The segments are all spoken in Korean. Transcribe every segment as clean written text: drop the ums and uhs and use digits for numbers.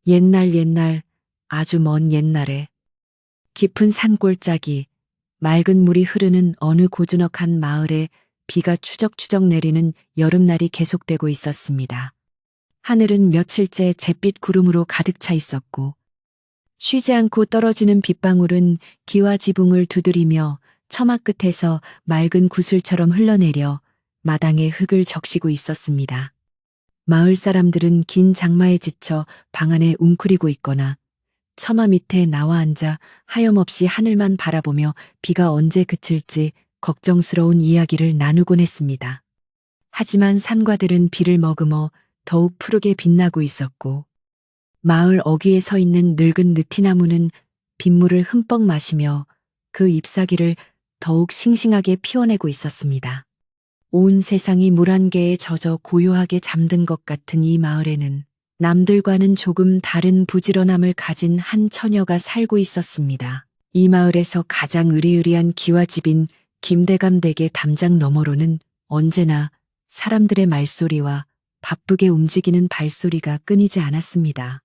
옛날 아주 먼 옛날에 깊은 산골짜기 맑은 물이 흐르는 어느 고즈넉한 마을에 비가 추적추적 내리는 여름날이 계속되고 있었습니다. 하늘은 며칠째 잿빛 구름으로 가득 차 있었고 쉬지 않고 떨어지는 빗방울은 기와 지붕을 두드리며 처마 끝에서 맑은 구슬처럼 흘러내려 마당에 흙을 적시고 있었습니다. 마을 사람들은 긴 장마에 지쳐 방 안에 웅크리고 있거나 처마 밑에 나와 앉아 하염없이 하늘만 바라보며 비가 언제 그칠지 걱정스러운 이야기를 나누곤 했습니다. 하지만 산과들은 비를 머금어 더욱 푸르게 빛나고 있었고 마을 어귀에 서 있는 늙은 느티나무는 빗물을 흠뻑 마시며 그 잎사귀를 더욱 싱싱하게 피워내고 있었습니다. 온 세상이 물 한 개에 젖어 고요하게 잠든 것 같은 이 마을에는 남들과는 조금 다른 부지런함을 가진 한 처녀가 살고 있었습니다. 이 마을에서 가장 으리으리한 기와집인 김대감 댁의 담장 너머로는 언제나 사람들의 말소리와 바쁘게 움직이는 발소리가 끊이지 않았습니다.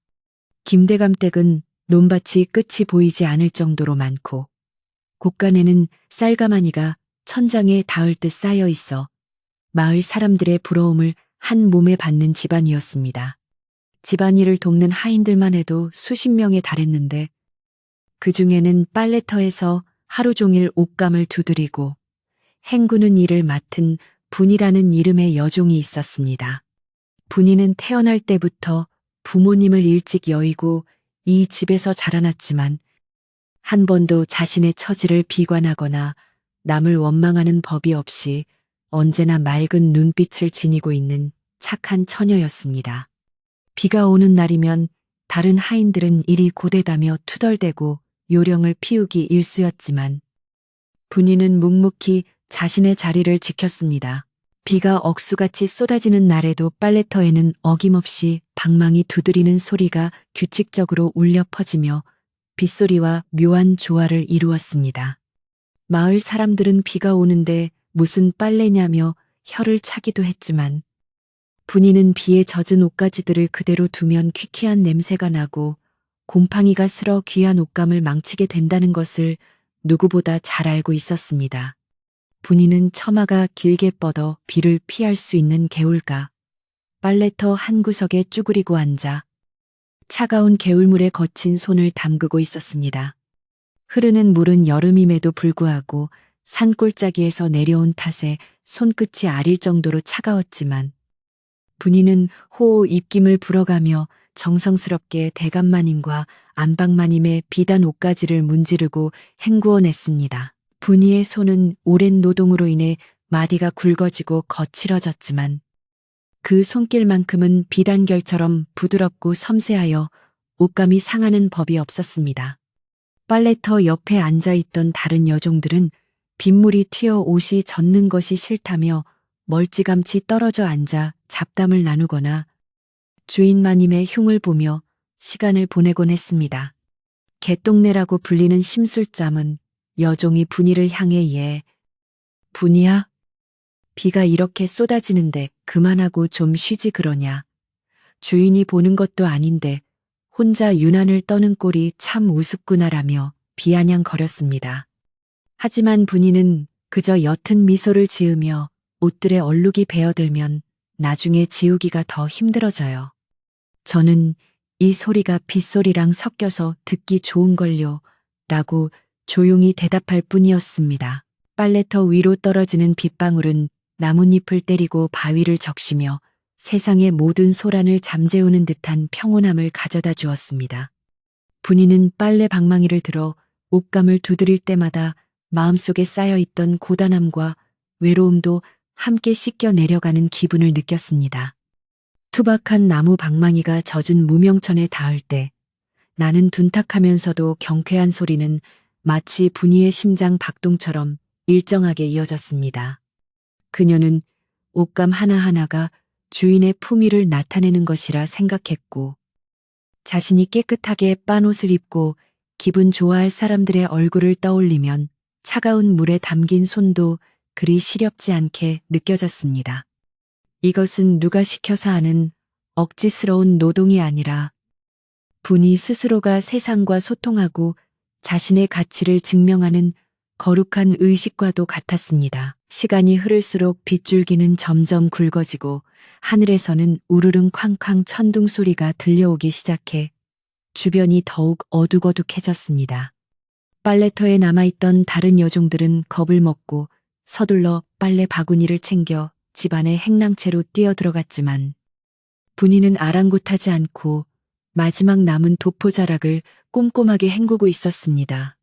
김대감 댁은 논밭이 끝이 보이지 않을 정도로 많고 곳간에는 쌀가마니가 천장에 닿을 듯 쌓여 있어 마을 사람들의 부러움을 한 몸에 받는 집안이었습니다. 집안일을 돕는 하인들만 해도 수십 명에 달했는데 그 중에는 빨래터에서 하루 종일 옷감을 두드리고 헹구는 일을 맡은 분이라는 이름의 여종이 있었습니다. 분이는 태어날 때부터 부모님을 일찍 여의고 이 집에서 자라났지만 한 번도 자신의 처지를 비관하거나 남을 원망하는 법이 없이 언제나 맑은 눈빛을 지니고 있는 착한 처녀였습니다. 비가 오는 날이면 다른 하인들은 이리 고되다며 투덜대고 요령을 피우기 일쑤였지만 분이는 묵묵히 자신의 자리를 지켰습니다. 비가 억수같이 쏟아지는 날에도 빨래터에는 어김없이 방망이 두드리는 소리가 규칙적으로 울려 퍼지며 빗소리와 묘한 조화를 이루었습니다. 마을 사람들은 비가 오는데 무슨 빨래냐며 혀를 차기도 했지만 분이는 비에 젖은 옷가지들을 그대로 두면 퀴퀴한 냄새가 나고 곰팡이가 슬어 귀한 옷감을 망치게 된다는 것을 누구보다 잘 알고 있었습니다. 분이는 처마가 길게 뻗어 비를 피할 수 있는 개울가 빨래터 한 구석에 쭈그리고 앉아 차가운 개울물에 거친 손을 담그고 있었습니다. 흐르는 물은 여름임에도 불구하고 산골짜기에서 내려온 탓에 손끝이 아릴 정도로 차가웠지만 분이는 호호 입김을 불어가며 정성스럽게 대감마님과 안방마님의 비단 옷가지를 문지르고 헹구어냈습니다. 분이의 손은 오랜 노동으로 인해 마디가 굵어지고 거칠어졌지만 그 손길만큼은 비단결처럼 부드럽고 섬세하여 옷감이 상하는 법이 없었습니다. 빨래터 옆에 앉아있던 다른 여종들은 빗물이 튀어 옷이 젖는 것이 싫다며 멀찌감치 떨어져 앉아 잡담을 나누거나 주인마님의 흉을 보며 시간을 보내곤 했습니다. 개똥내라고 불리는 심술잠은 여종이 분이를 향해 분이야? 비가 이렇게 쏟아지는데 그만하고 좀 쉬지 그러냐. 주인이 보는 것도 아닌데 혼자 유난을 떠는 꼴이 참 우습구나라며 비아냥거렸습니다. 하지만 분이는 그저 옅은 미소를 지으며 옷들의 얼룩이 베어들면 나중에 지우기가 더 힘들어져요. 저는 이 소리가 빗소리랑 섞여서 듣기 좋은걸요 라고 조용히 대답할 뿐이었습니다. 빨래터 위로 떨어지는 빗방울은 나뭇잎을 때리고 바위를 적시며 세상의 모든 소란을 잠재우는 듯한 평온함을 가져다 주었습니다. 분이는 빨래 방망이를 들어 옷감을 두드릴 때마다 마음속에 쌓여있던 고단함과 외로움도 함께 씻겨 내려가는 기분을 느꼈습니다. 투박한 나무 방망이가 젖은 무명천에 닿을 때 나는 둔탁하면서도 경쾌한 소리는 마치 분이의 심장 박동처럼 일정하게 이어졌습니다. 그녀는 옷감 하나하나가 주인의 품위를 나타내는 것이라 생각했고 자신이 깨끗하게 빤 옷을 입고 기분 좋아할 사람들의 얼굴을 떠올리면 차가운 물에 담긴 손도 그리 시렵지 않게 느껴졌습니다. 이것은 누가 시켜서 하는 억지스러운 노동이 아니라 분이 스스로가 세상과 소통하고 자신의 가치를 증명하는 거룩한 의식과도 같았습니다. 시간이 흐를수록 빗줄기는 점점 굵어지고 하늘에서는 우르릉 쾅쾅 천둥 소리가 들려오기 시작해 주변이 더욱 어둑어둑해졌습니다. 빨래터에 남아있던 다른 여종들은 겁을 먹고 서둘러 빨래 바구니를 챙겨 집안의 행랑채로 뛰어들어갔지만 분이는 아랑곳하지 않고 마지막 남은 도포 자락을 꼼꼼하게 헹구고 있었습니다.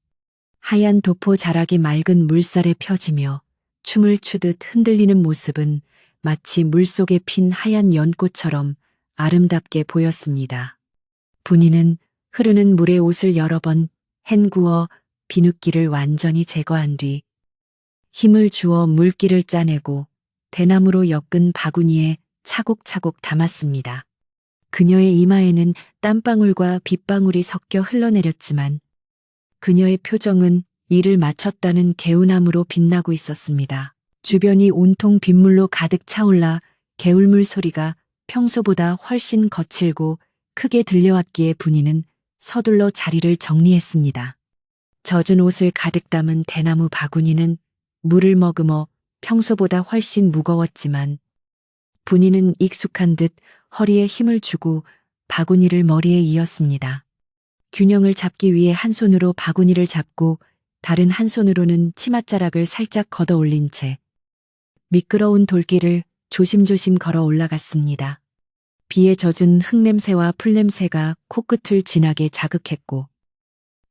하얀 도포 자락이 맑은 물살에 펴지며 춤을 추듯 흔들리는 모습은 마치 물속에 핀 하얀 연꽃처럼 아름답게 보였습니다. 분이는 흐르는 물에 옷을 여러 번 헹구어 비눗기를 완전히 제거한 뒤 힘을 주어 물기를 짜내고 대나무로 엮은 바구니에 차곡차곡 담았습니다. 그녀의 이마에는 땀방울과 빗방울이 섞여 흘러내렸지만 그녀의 표정은 일을 마쳤다는 개운함으로 빛나고 있었습니다. 주변이 온통 빗물로 가득 차올라 개울물 소리가 평소보다 훨씬 거칠고 크게 들려왔기에 분이는 서둘러 자리를 정리했습니다. 젖은 옷을 가득 담은 대나무 바구니는 물을 머금어 평소보다 훨씬 무거웠지만 분이는 익숙한 듯 허리에 힘을 주고 바구니를 머리에 이었습니다. 균형을 잡기 위해 한 손으로 바구니를 잡고 다른 한 손으로는 치맛자락을 살짝 걷어 올린 채 미끄러운 돌길을 조심조심 걸어 올라갔습니다. 비에 젖은 흙냄새와 풀냄새가 코끝을 진하게 자극했고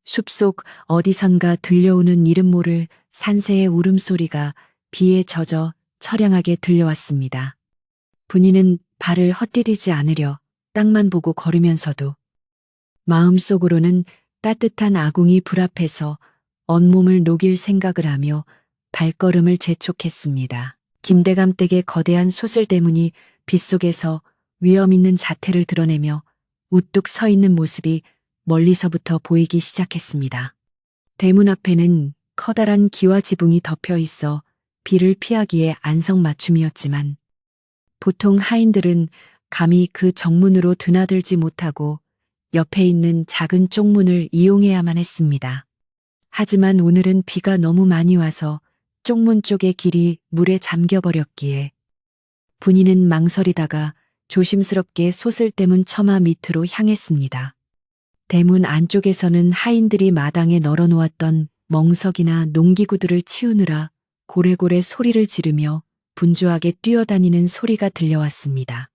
숲속 어디선가 들려오는 이름 모를 산새의 울음소리가 비에 젖어 처량하게 들려왔습니다. 분이는 발을 헛디디지 않으려 땅만 보고 걸으면서도 마음속으로는 따뜻한 아궁이 불 앞에서 온몸을 녹일 생각을 하며 발걸음을 재촉했습니다. 김대감댁의 거대한 소슬대문이 빗속에서 위험 있는 자태를 드러내며 우뚝 서 있는 모습이 멀리서부터 보이기 시작했습니다. 대문 앞에는 커다란 기와 지붕이 덮여 있어 비를 피하기에 안성맞춤이었지만 보통 하인들은 감히 그 정문으로 드나들지 못하고 옆에 있는 작은 쪽문을 이용해야만 했습니다. 하지만 오늘은 비가 너무 많이 와서 쪽문 쪽의 길이 물에 잠겨버렸기에 분이는 망설이다가 조심스럽게 소슬대문 처마 밑으로 향했습니다. 대문 안쪽에서는 하인들이 마당에 널어놓았던 멍석이나 농기구들을 치우느라 고래고래 소리를 지르며 분주하게 뛰어다니는 소리가 들려왔습니다.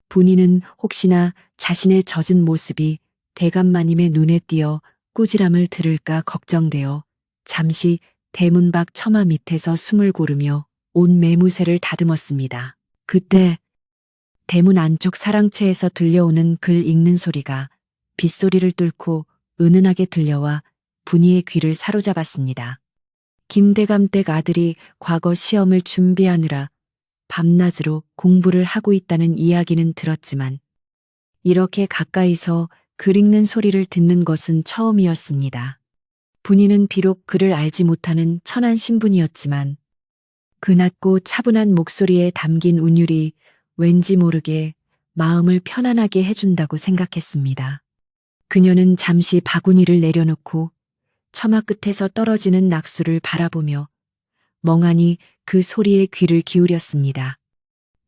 분이는 혹시나 자신의 젖은 모습이 대감마님의 눈에 띄어 꾸지람을 들을까 걱정되어 잠시 대문 밖 처마 밑에서 숨을 고르며 온 매무새를 다듬었습니다. 그때 대문 안쪽 사랑채에서 들려오는 글 읽는 소리가 빗소리를 뚫고 은은하게 들려와 분이의 귀를 사로잡았습니다. 김대감댁 아들이 과거 시험을 준비하느라 밤낮으로 공부를 하고 있다는 이야기는 들었지만 이렇게 가까이서 글 읽는 소리를 듣는 것은 처음이었습니다. 분이는 비록 글을 알지 못하는 천한 신분이었지만 그 낮고 차분한 목소리에 담긴 운율이 왠지 모르게 마음을 편안하게 해준다고 생각했습니다. 그녀는 잠시 바구니를 내려놓고 처마 끝에서 떨어지는 낙수를 바라보며 멍하니 그 소리에 귀를 기울였습니다.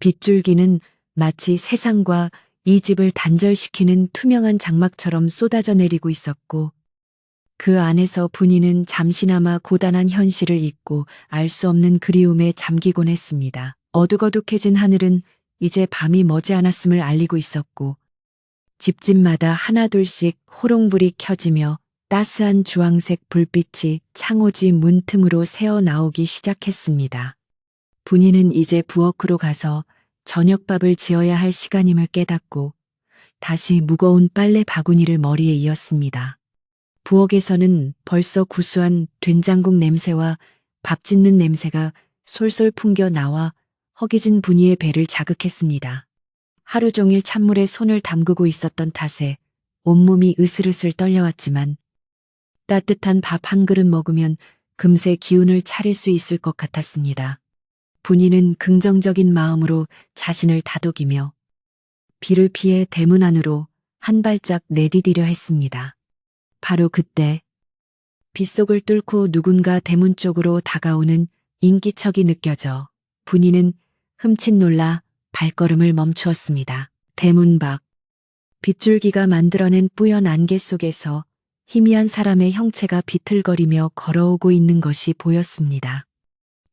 빗줄기는 마치 세상과 이 집을 단절시키는 투명한 장막처럼 쏟아져 내리고 있었고 그 안에서 분이는 잠시나마 고단한 현실을 잊고 알 수 없는 그리움에 잠기곤 했습니다. 어둑어둑해진 하늘은 이제 밤이 머지않았음을 알리고 있었고 집집마다 하나둘씩 호롱불이 켜지며 따스한 주황색 불빛이 창호지 문틈으로 새어 나오기 시작했습니다. 분이는 이제 부엌으로 가서 저녁밥을 지어야 할 시간임을 깨닫고 다시 무거운 빨래 바구니를 머리에 이었습니다. 부엌에서는 벌써 구수한 된장국 냄새와 밥 짓는 냄새가 솔솔 풍겨 나와 허기진 분이의 배를 자극했습니다. 하루 종일 찬물에 손을 담그고 있었던 탓에 온몸이 으슬으슬 떨려왔지만 따뜻한 밥 한 그릇 먹으면 금세 기운을 차릴 수 있을 것 같았습니다. 분이는 긍정적인 마음으로 자신을 다독이며 비를 피해 대문 안으로 한 발짝 내디디려 했습니다. 바로 그때 빗속을 뚫고 누군가 대문 쪽으로 다가오는 인기척이 느껴져 분이는 흠칫 놀라 발걸음을 멈추었습니다. 대문 밖 빗줄기가 만들어낸 뿌연 안개 속에서 희미한 사람의 형체가 비틀거리며 걸어오고 있는 것이 보였습니다.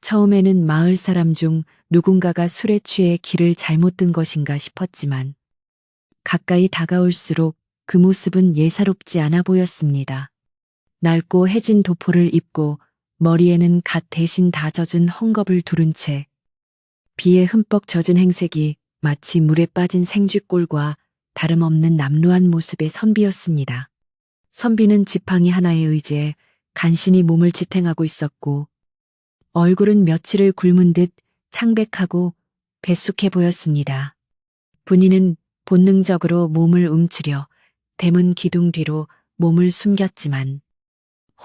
처음에는 마을 사람 중 누군가가 술에 취해 길을 잘못 든 것인가 싶었지만 가까이 다가올수록 그 모습은 예사롭지 않아 보였습니다. 낡고 해진 도포를 입고 머리에는 갓 대신 다 젖은 헝겊을 두른 채 비에 흠뻑 젖은 행색이 마치 물에 빠진 생쥐꼴과 다름없는 남루한 모습의 선비였습니다. 선비는 지팡이 하나에 의지해 간신히 몸을 지탱하고 있었고 얼굴은 며칠을 굶은 듯 창백하고 배숙해 보였습니다. 분이는 본능적으로 몸을 움츠려 대문 기둥 뒤로 몸을 숨겼지만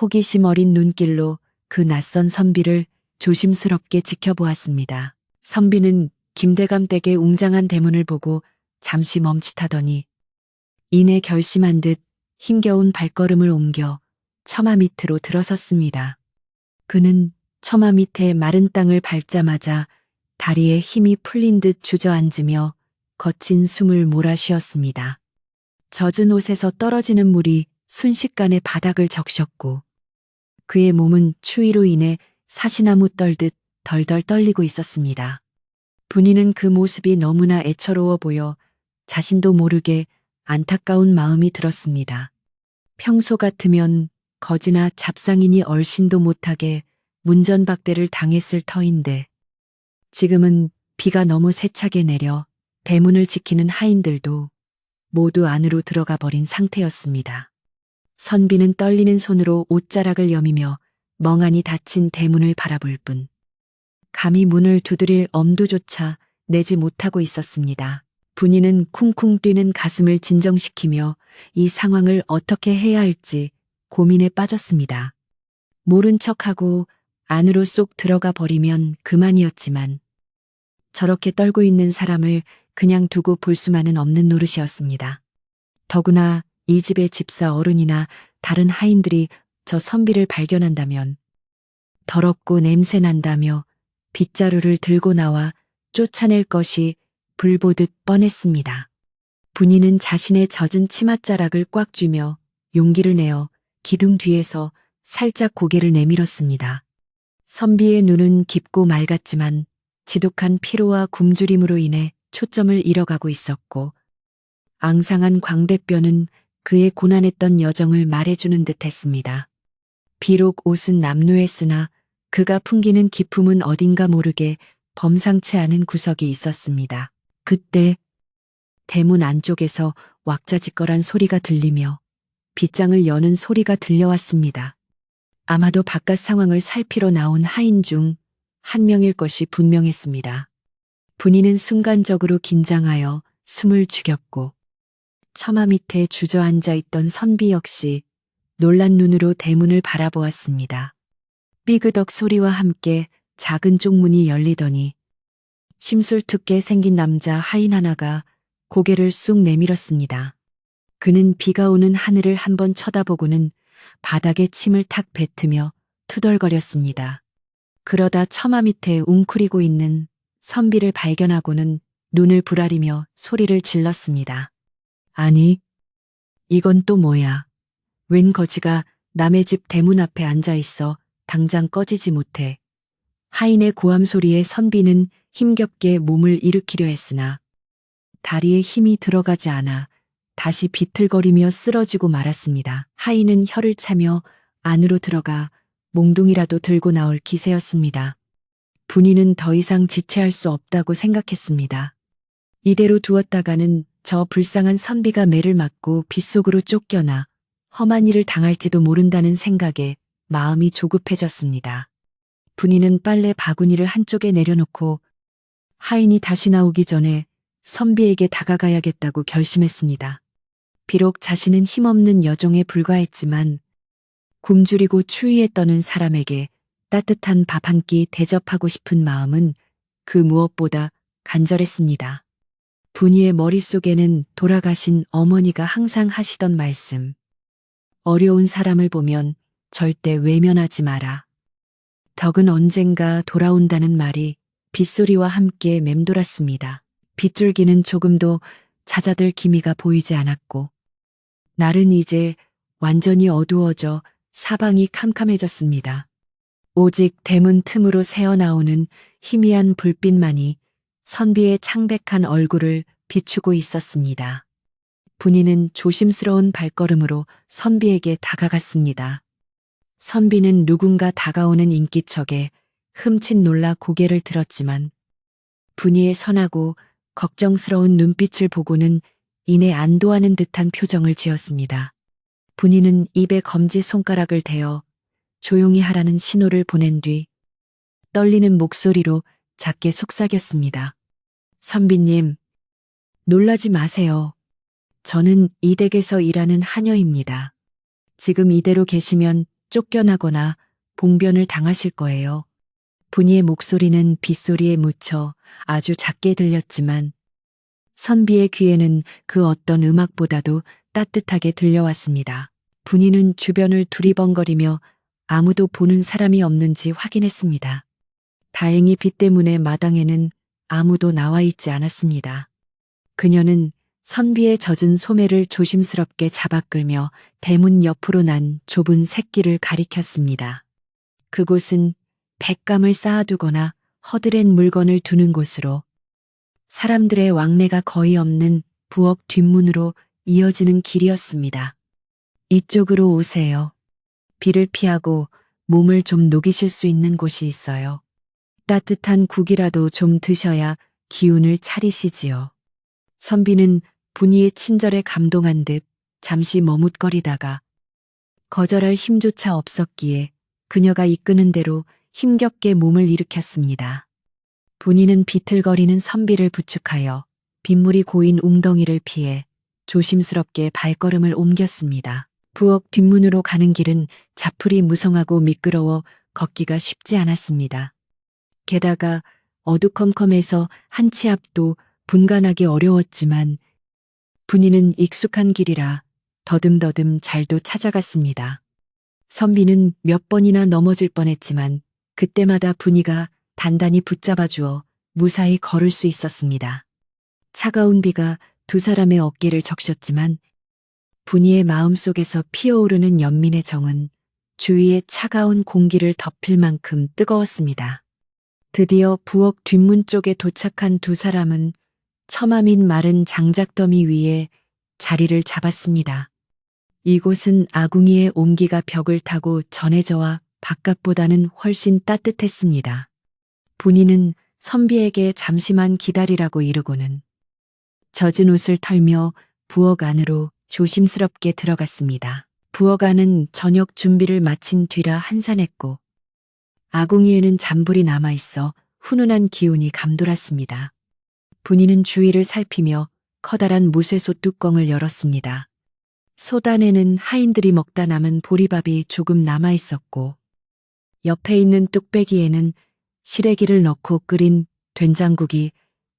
호기심 어린 눈길로 그 낯선 선비를 조심스럽게 지켜보았습니다. 선비는 김대감 댁의 웅장한 대문을 보고 잠시 멈칫하더니 이내 결심한 듯 힘겨운 발걸음을 옮겨 처마 밑으로 들어섰습니다. 그는 처마 밑에 마른 땅을 밟자마자 다리에 힘이 풀린 듯 주저앉으며 거친 숨을 몰아쉬었습니다. 젖은 옷에서 떨어지는 물이 순식간에 바닥을 적셨고 그의 몸은 추위로 인해 사시나무 떨듯 덜덜 떨리고 있었습니다. 분이는 그 모습이 너무나 애처로워 보여 자신도 모르게 안타까운 마음이 들었습니다. 평소 같으면 거지나 잡상인이 얼씬도 못하게 문전박대를 당했을 터인데 지금은 비가 너무 세차게 내려 대문을 지키는 하인들도 모두 안으로 들어가 버린 상태였습니다. 선비는 떨리는 손으로 옷자락을 여미며 멍하니 닫힌 대문을 바라볼 뿐 감히 문을 두드릴 엄두조차 내지 못하고 있었습니다. 분이는 쿵쿵 뛰는 가슴을 진정시키며 이 상황을 어떻게 해야 할지 고민에 빠졌습니다. 모른 척하고 안으로 쏙 들어가 버리면 그만이었지만 저렇게 떨고 있는 사람을 그냥 두고 볼 수만은 없는 노릇이었습니다. 더구나 이 집의 집사 어른이나 다른 하인들이 저 선비를 발견한다면 더럽고 냄새난다며 빗자루를 들고 나와 쫓아낼 것이 불보듯 뻔했습니다. 분이는 자신의 젖은 치맛자락을 꽉 쥐며 용기를 내어 기둥 뒤에서 살짝 고개를 내밀었습니다. 선비의 눈은 깊고 맑았지만 지독한 피로와 굶주림으로 인해 초점을 잃어가고 있었고 앙상한 광대뼈는 그의 고난했던 여정을 말해주는 듯했습니다. 비록 옷은 남루했으나 그가 풍기는 기품은 어딘가 모르게 범상치 않은 구석이 있었습니다. 그때 대문 안쪽에서 왁자지껄한 소리가 들리며 빗장을 여는 소리가 들려왔습니다. 아마도 바깥 상황을 살피러 나온 하인 중 한 명일 것이 분명했습니다. 분이는 순간적으로 긴장하여 숨을 죽였고 처마 밑에 주저앉아 있던 선비 역시 놀란 눈으로 대문을 바라보았습니다. 삐그덕 소리와 함께 작은 쪽문이 열리더니 심술특게 생긴 남자 하인 하나가 고개를 쑥 내밀었습니다. 그는 비가 오는 하늘을 한번 쳐다보고는 바닥에 침을 탁 뱉으며 투덜거렸습니다. 그러다 처마 밑에 웅크리고 있는 선비를 발견하고는 눈을 부라리며 소리를 질렀습니다. 아니, 이건 또 뭐야? 웬 거지가 남의 집 대문 앞에 앉아 있어 당장 꺼지지 못해. 하인의 고함 소리에 선비는 힘겹게 몸을 일으키려 했으나 다리에 힘이 들어가지 않아 다시 비틀거리며 쓰러지고 말았습니다. 하인은 혀를 차며 안으로 들어가 몽둥이라도 들고 나올 기세였습니다. 분이는 더 이상 지체할 수 없다고 생각했습니다. 이대로 두었다가는 저 불쌍한 선비가 매를 맞고 빗속으로 쫓겨나 험한 일을 당할지도 모른다는 생각에 마음이 조급해졌습니다. 분이는 빨래 바구니를 한쪽에 내려놓고 하인이 다시 나오기 전에 선비에게 다가가야겠다고 결심했습니다. 비록 자신은 힘없는 여종에 불과했지만 굶주리고 추위에 떠는 사람에게 따뜻한 밥 한 끼 대접하고 싶은 마음은 그 무엇보다 간절했습니다. 분이의 머릿속에는 돌아가신 어머니가 항상 하시던 말씀. 어려운 사람을 보면 절대 외면하지 마라. 덕은 언젠가 돌아온다는 말이 빗소리와 함께 맴돌았습니다. 빗줄기는 조금도 잦아들 기미가 보이지 않았고, 날은 이제 완전히 어두워져 사방이 캄캄해졌습니다. 오직 대문 틈으로 새어나오는 희미한 불빛만이 선비의 창백한 얼굴을 비추고 있었습니다. 분이는 조심스러운 발걸음으로 선비에게 다가갔습니다. 선비는 누군가 다가오는 인기척에 흠칫 놀라 고개를 들었지만 분이의 선하고 걱정스러운 눈빛을 보고는 이내 안도하는 듯한 표정을 지었습니다. 분이는 입에 검지 손가락을 대어 조용히 하라는 신호를 보낸 뒤 떨리는 목소리로 작게 속삭였습니다. 선비님, 놀라지 마세요. 저는 이 댁에서 일하는 하녀입니다. 지금 이대로 계시면 쫓겨나거나 봉변을 당하실 거예요. 분이의 목소리는 빗소리에 묻혀 아주 작게 들렸지만 선비의 귀에는 그 어떤 음악보다도 따뜻하게 들려왔습니다. 분이는 주변을 두리번거리며 아무도 보는 사람이 없는지 확인했습니다. 다행히 빛 때문에 마당에는 아무도 나와 있지 않았습니다. 그녀는 선비의 젖은 소매를 조심스럽게 잡아 끌며 대문 옆으로 난 좁은 샛길을 가리켰습니다. 그곳은 백감을 쌓아두거나 허드렛 물건을 두는 곳으로 사람들의 왕래가 거의 없는 부엌 뒷문으로 이어지는 길이었습니다. 이쪽으로 오세요. 비를 피하고 몸을 좀 녹이실 수 있는 곳이 있어요. 따뜻한 국이라도 좀 드셔야 기운을 차리시지요. 선비는 분이의 친절에 감동한 듯 잠시 머뭇거리다가 거절할 힘조차 없었기에 그녀가 이끄는 대로 힘겹게 몸을 일으켰습니다. 분이는 비틀거리는 선비를 부축하여 빗물이 고인 웅덩이를 피해 조심스럽게 발걸음을 옮겼습니다. 부엌 뒷문으로 가는 길은 자풀이 무성하고 미끄러워 걷기가 쉽지 않았습니다. 게다가 어두컴컴해서 한 치 앞도 분간하기 어려웠지만 분이는 익숙한 길이라 더듬더듬 잘도 찾아갔습니다. 선비는 몇 번이나 넘어질 뻔했지만 그때마다 분이가 단단히 붙잡아 주어 무사히 걸을 수 있었습니다. 차가운 비가 두 사람의 어깨를 적셨지만 분이의 마음속에서 피어오르는 연민의 정은 주위의 차가운 공기를 덮일 만큼 뜨거웠습니다. 드디어 부엌 뒷문 쪽에 도착한 두 사람은 처마 및 마른 장작더미 위에 자리를 잡았습니다. 이곳은 아궁이의 온기가 벽을 타고 전해져와 바깥보다는 훨씬 따뜻했습니다. 분이는 선비에게 잠시만 기다리라고 이르고는 젖은 옷을 털며 부엌 안으로 조심스럽게 들어갔습니다. 부엌 안은 저녁 준비를 마친 뒤라 한산했고 아궁이에는 잔불이 남아있어 훈훈한 기운이 감돌았습니다. 분이는 주위를 살피며 커다란 무쇠솥 뚜껑을 열었습니다. 솥 안에는 하인들이 먹다 남은 보리밥이 조금 남아있었고 옆에 있는 뚝배기에는 시래기를 넣고 끓인 된장국이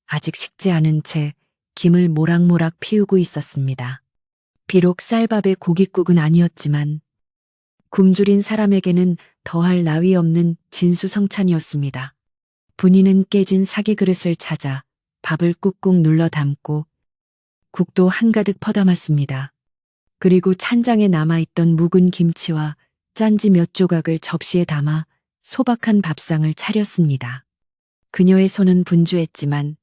아직 식지 않은 채 김을 모락모락 피우고 있었습니다. 비록 쌀밥의 고깃국은 아니었지만 굶주린 사람에게는 더할 나위 없는 진수성찬이었습니다. 분이는 깨진 사기 그릇을 찾아 밥을 꾹꾹 눌러 담고 국도 한가득 퍼담았습니다. 그리고 찬장에 남아있던 묵은 김치와 짠지 몇 조각을 접시에 담아 소박한 밥상을 차렸습니다. 그녀의 손은 분주했지만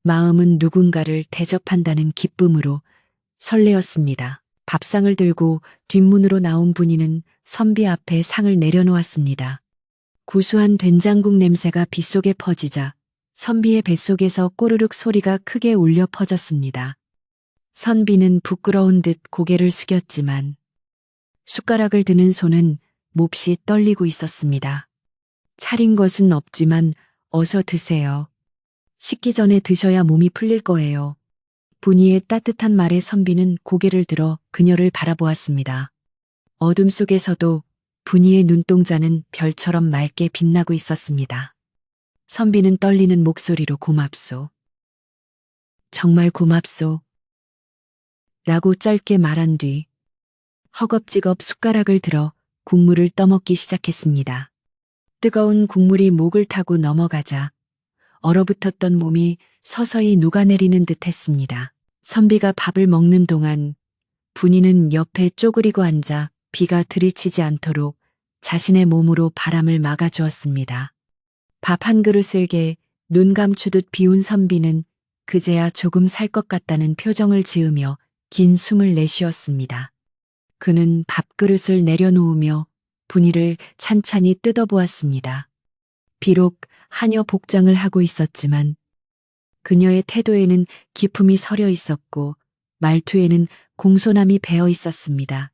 마음은 누군가를 대접한다는 기쁨으로 설레었습니다. 밥상을 들고 뒷문으로 나온 분이는 선비 앞에 상을 내려놓았습니다. 구수한 된장국 냄새가 빗속에 퍼지자 선비의 뱃속에서 꼬르륵 소리가 크게 울려 퍼졌습니다. 선비는 부끄러운 듯 고개를 숙였지만 숟가락을 드는 손은 몹시 떨리고 있었습니다. 차린 것은 없지만 어서 드세요. 식기 전에 드셔야 몸이 풀릴 거예요. 분이의 따뜻한 말에 선비는 고개를 들어 그녀를 바라보았습니다. 어둠 속에서도 분이의 눈동자는 별처럼 맑게 빛나고 있었습니다. 선비는 떨리는 목소리로 고맙소. 정말 고맙소. 라고 짧게 말한 뒤 허겁지겁 숟가락을 들어 국물을 떠먹기 시작했습니다. 뜨거운 국물이 목을 타고 넘어가자 얼어붙었던 몸이 서서히 녹아내리는 듯 했습니다. 선비가 밥을 먹는 동안 분이는 옆에 쪼그리고 앉아 비가 들이치지 않도록 자신의 몸으로 바람을 막아주었습니다. 밥 한 그릇을 개 눈 감추듯 비운 선비는 그제야 조금 살 것 같다는 표정을 지으며 긴 숨을 내쉬었습니다. 그는 밥그릇을 내려놓으며 분이를 찬찬히 뜯어보았습니다. 비록 하녀 복장을 하고 있었지만 그녀의 태도에는 기품이 서려 있었고 말투에는 공손함이 배어 있었습니다.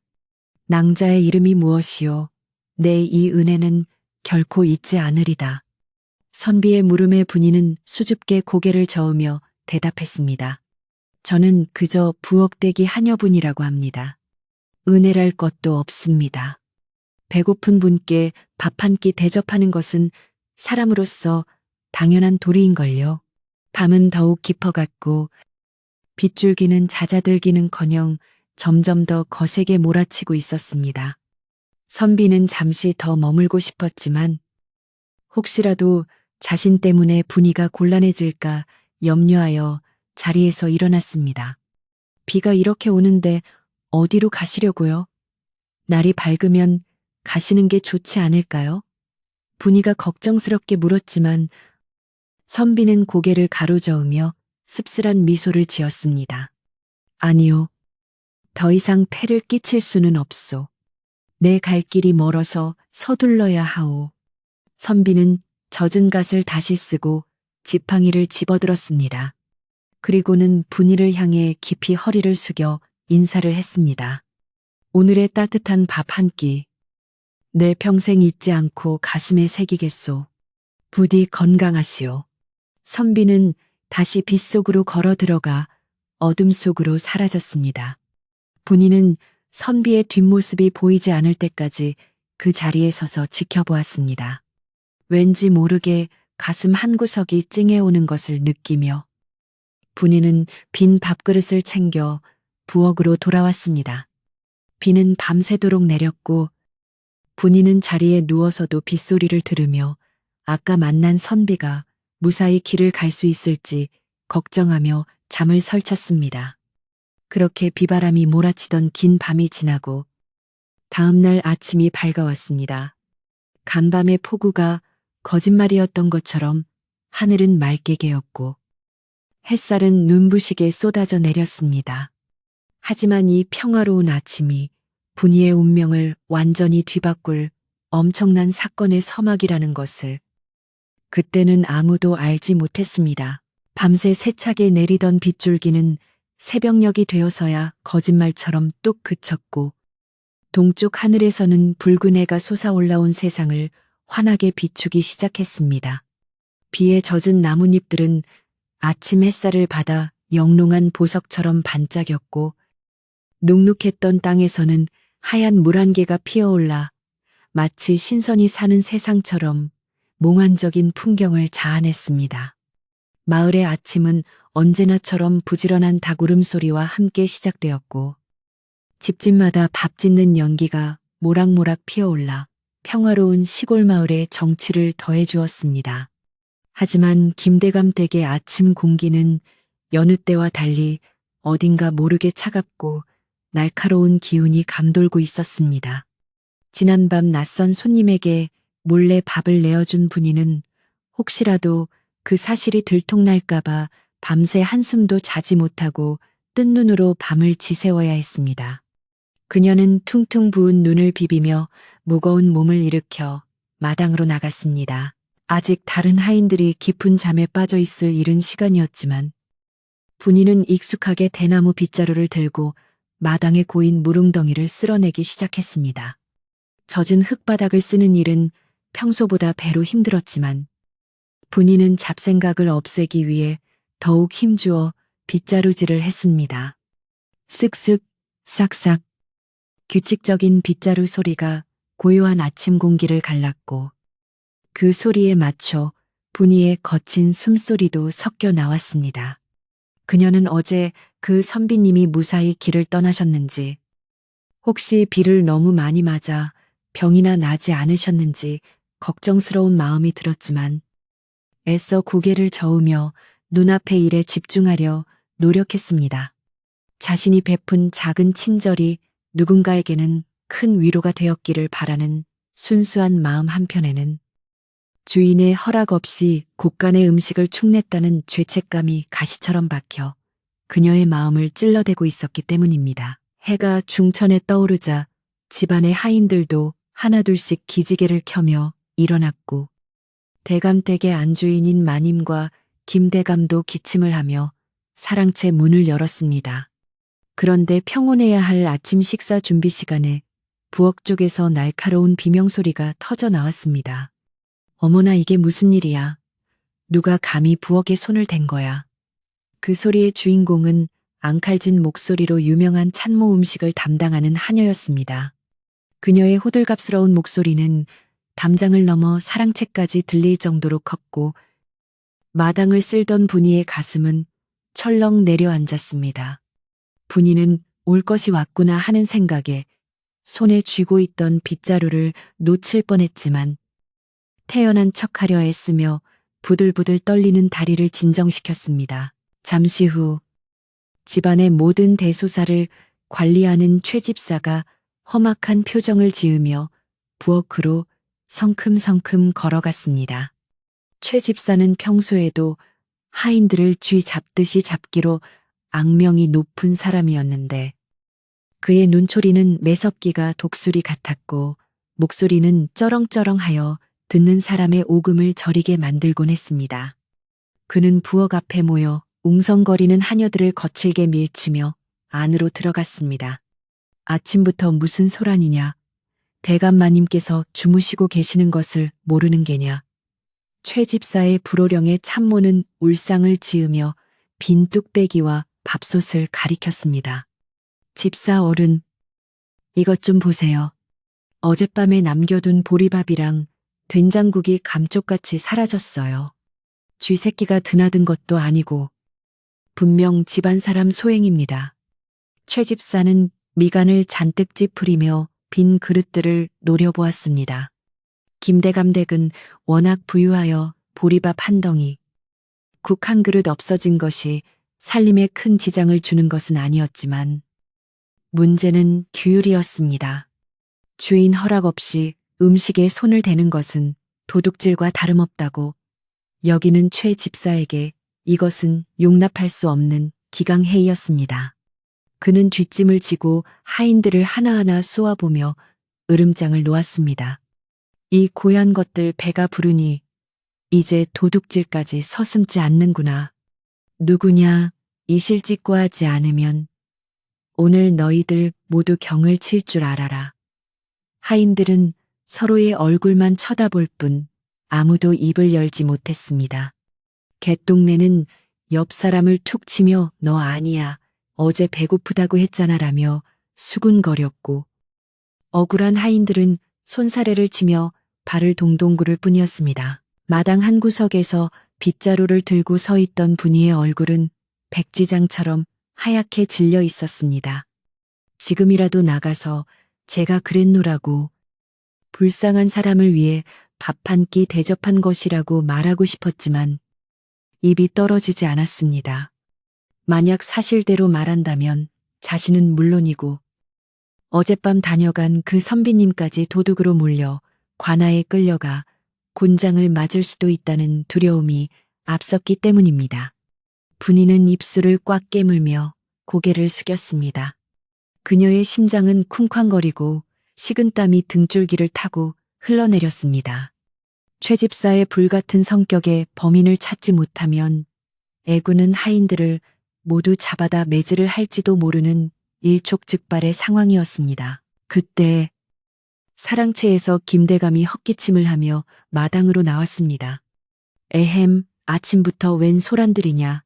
낭자의 이름이 무엇이요? 내 이 은혜는 결코 잊지 않으리다. 선비의 물음에 분이는 수줍게 고개를 저으며 대답했습니다. 저는 그저 부엌대기 하녀분이라고 합니다. 은혜랄 것도 없습니다. 배고픈 분께 밥 한 끼 대접하는 것은 사람으로서 당연한 도리인걸요. 밤은 더욱 깊어갔고 빗줄기는 잦아들기는커녕 점점 더 거세게 몰아치고 있었습니다. 선비는 잠시 더 머물고 싶었지만 혹시라도 자신 때문에 분위가 곤란해질까 염려하여 자리에서 일어났습니다. 비가 이렇게 오는데 어디로 가시려고요? 날이 밝으면 가시는 게 좋지 않을까요? 분이가 걱정스럽게 물었지만 선비는 고개를 가로저으며 씁쓸한 미소를 지었습니다. 아니요. 더 이상 폐를 끼칠 수는 없소. 내 갈 길이 멀어서 서둘러야 하오. 선비는 젖은 갓을 다시 쓰고 지팡이를 집어들었습니다. 그리고는 분이를 향해 깊이 허리를 숙여 인사를 했습니다. 오늘의 따뜻한 밥 한 끼, 내 평생 잊지 않고 가슴에 새기겠소. 부디 건강하시오. 선비는 다시 빗속으로 걸어 들어가 어둠 속으로 사라졌습니다. 분이는 선비의 뒷모습이 보이지 않을 때까지 그 자리에 서서 지켜보았습니다. 왠지 모르게 가슴 한구석이 찡해오는 것을 느끼며 분이는 빈 밥그릇을 챙겨 부엌으로 돌아왔습니다. 비는 밤새도록 내렸고 분이는 자리에 누워서도 빗소리를 들으며 아까 만난 선비가 무사히 길을 갈 수 있을지 걱정하며 잠을 설쳤습니다. 그렇게 비바람이 몰아치던 긴 밤이 지나고 다음날 아침이 밝아왔습니다. 간밤의 폭우가 거짓말이었던 것처럼 하늘은 맑게 개었고 햇살은 눈부시게 쏟아져 내렸습니다. 하지만 이 평화로운 아침이 분이의 운명을 완전히 뒤바꿀 엄청난 사건의 서막이라는 것을 그때는 아무도 알지 못했습니다. 밤새 세차게 내리던 빗줄기는 새벽녘이 되어서야 거짓말처럼 뚝 그쳤고 동쪽 하늘에서는 붉은 해가 솟아올라온 세상을 환하게 비추기 시작했습니다. 비에 젖은 나뭇잎들은 아침 햇살을 받아 영롱한 보석처럼 반짝였고 눅눅했던 땅에서는 하얀 물 한 개가 피어올라 마치 신선히 사는 세상처럼 몽환적인 풍경을 자아냈습니다. 마을의 아침은 언제나처럼 부지런한 닭 울음소리와 함께 시작되었고 집집마다 밥 짓는 연기가 모락모락 피어올라 평화로운 시골 마을의 정취를 더해주었습니다. 하지만 김대감 댁의 아침 공기는 여느 때와 달리 어딘가 모르게 차갑고 날카로운 기운이 감돌고 있었습니다. 지난밤 낯선 손님에게 몰래 밥을 내어준 분이는 혹시라도 그 사실이 들통날까봐 밤새 한숨도 자지 못하고 뜬 눈으로 밤을 지새워야 했습니다. 그녀는 퉁퉁 부은 눈을 비비며 무거운 몸을 일으켜 마당으로 나갔습니다. 아직 다른 하인들이 깊은 잠에 빠져 있을 이른 시간이었지만 분이는 익숙하게 대나무 빗자루를 들고 마당에 고인 물웅덩이를 쓸어내기 시작했습니다. 젖은 흙바닥을 쓰는 일은 평소보다 배로 힘들었지만 분이는 잡생각을 없애기 위해 더욱 힘주어 빗자루질을 했습니다. 쓱쓱, 싹싹. 규칙적인 빗자루 소리가 고요한 아침 공기를 갈랐고 그 소리에 맞춰 분이의 거친 숨소리도 섞여 나왔습니다. 그녀는 어제 그 선비님이 무사히 길을 떠나셨는지, 혹시 비를 너무 많이 맞아 병이나 나지 않으셨는지 걱정스러운 마음이 들었지만 애써 고개를 저으며 눈앞의 일에 집중하려 노력했습니다. 자신이 베푼 작은 친절이 누군가에게는 큰 위로가 되었기를 바라는 순수한 마음 한편에는 주인의 허락 없이 곳간의 음식을 축냈다는 죄책감이 가시처럼 박혀 그녀의 마음을 찔러대고 있었기 때문입니다. 해가 중천에 떠오르자 집안의 하인들도 하나둘씩 기지개를 켜며 일어났고 대감댁의 안주인인 마님과 김대감도 기침을 하며 사랑채 문을 열었습니다. 그런데 평온해야 할 아침 식사 준비 시간에 부엌 쪽에서 날카로운 비명소리가 터져 나왔습니다. 어머나 이게 무슨 일이야. 누가 감히 부엌에 손을 댄 거야. 그 소리의 주인공은 앙칼진 목소리로 유명한 찬모 음식을 담당하는 하녀였습니다. 그녀의 호들갑스러운 목소리는 담장을 넘어 사랑채까지 들릴 정도로 컸고 마당을 쓸던 분이의 가슴은 철렁 내려앉았습니다. 분이는 올 것이 왔구나 하는 생각에 손에 쥐고 있던 빗자루를 놓칠 뻔했지만 태연한 척하려 애쓰며 부들부들 떨리는 다리를 진정시켰습니다. 잠시 후 집안의 모든 대소사를 관리하는 최집사가 험악한 표정을 지으며 부엌으로 성큼성큼 걸어갔습니다. 최집사는 평소에도 하인들을 쥐 잡듯이 잡기로 악명이 높은 사람이었는데 그의 눈초리는 매섭기가 독수리 같았고 목소리는 쩌렁쩌렁하여 듣는 사람의 오금을 저리게 만들곤 했습니다. 그는 부엌 앞에 모여 웅성거리는 하녀들을 거칠게 밀치며 안으로 들어갔습니다. 아침부터 무슨 소란이냐? 대감마님께서 주무시고 계시는 것을 모르는 게냐? 최 집사의 불호령에 참모는 울상을 지으며 빈 뚝배기와 밥솥을 가리켰습니다. 집사 어른, 이것 좀 보세요. 어젯밤에 남겨둔 보리밥이랑 된장국이 감쪽같이 사라졌어요. 쥐새끼가 드나든 것도 아니고 분명 집안 사람 소행입니다. 최 집사는 미간을 잔뜩 찌푸리며 빈 그릇들을 노려보았습니다. 김대감 댁은 워낙 부유하여 보리밥 한 덩이, 국 한 그릇 없어진 것이 살림에 큰 지장을 주는 것은 아니었지만 문제는 규율이었습니다. 주인 허락 없이 음식에 손을 대는 것은 도둑질과 다름없다고 여기는 최 집사에게 이것은 용납할 수 없는 기강해이였습니다. 그는 뒷짐을 지고 하인들을 하나하나 쏘아보며 으름장을 놓았습니다. 이 고얀 것들 배가 부르니 이제 도둑질까지 서슴지 않는구나. 누구냐 이실직고하지 않으면 오늘 너희들 모두 경을 칠 줄 알아라. 하인들은 서로의 얼굴만 쳐다볼 뿐 아무도 입을 열지 못했습니다. 개똥내는 옆 사람을 툭 치며 너 아니야. 어제 배고프다고 했잖아라며 수군거렸고 억울한 하인들은 손사래를 치며 발을 동동 구를 뿐이었습니다. 마당 한 구석에서 빗자루를 들고 서 있던 분이의 얼굴은 백지장처럼 하얗게 질려 있었습니다. 지금이라도 나가서 제가 그랬노라고 불쌍한 사람을 위해 밥 한 끼 대접한 것이라고 말하고 싶었지만 입이 떨어지지 않았습니다. 만약 사실대로 말한다면 자신은 물론이고 어젯밤 다녀간 그 선비님까지 도둑으로 몰려 관아에 끌려가 곤장을 맞을 수도 있다는 두려움이 앞섰기 때문입니다. 분이는 입술을 꽉 깨물며 고개를 숙였습니다. 그녀의 심장은 쿵쾅거리고 식은땀이 등줄기를 타고 흘러내렸습니다. 최 집사의 불같은 성격에 범인을 찾지 못하면 애구는 하인들을 모두 잡아다 매질을 할지도 모르는 일촉즉발의 상황이었습니다. 그때 사랑채에서 김대감이 헛기침을 하며 마당으로 나왔습니다. 에헴, 아침부터 웬 소란들이냐.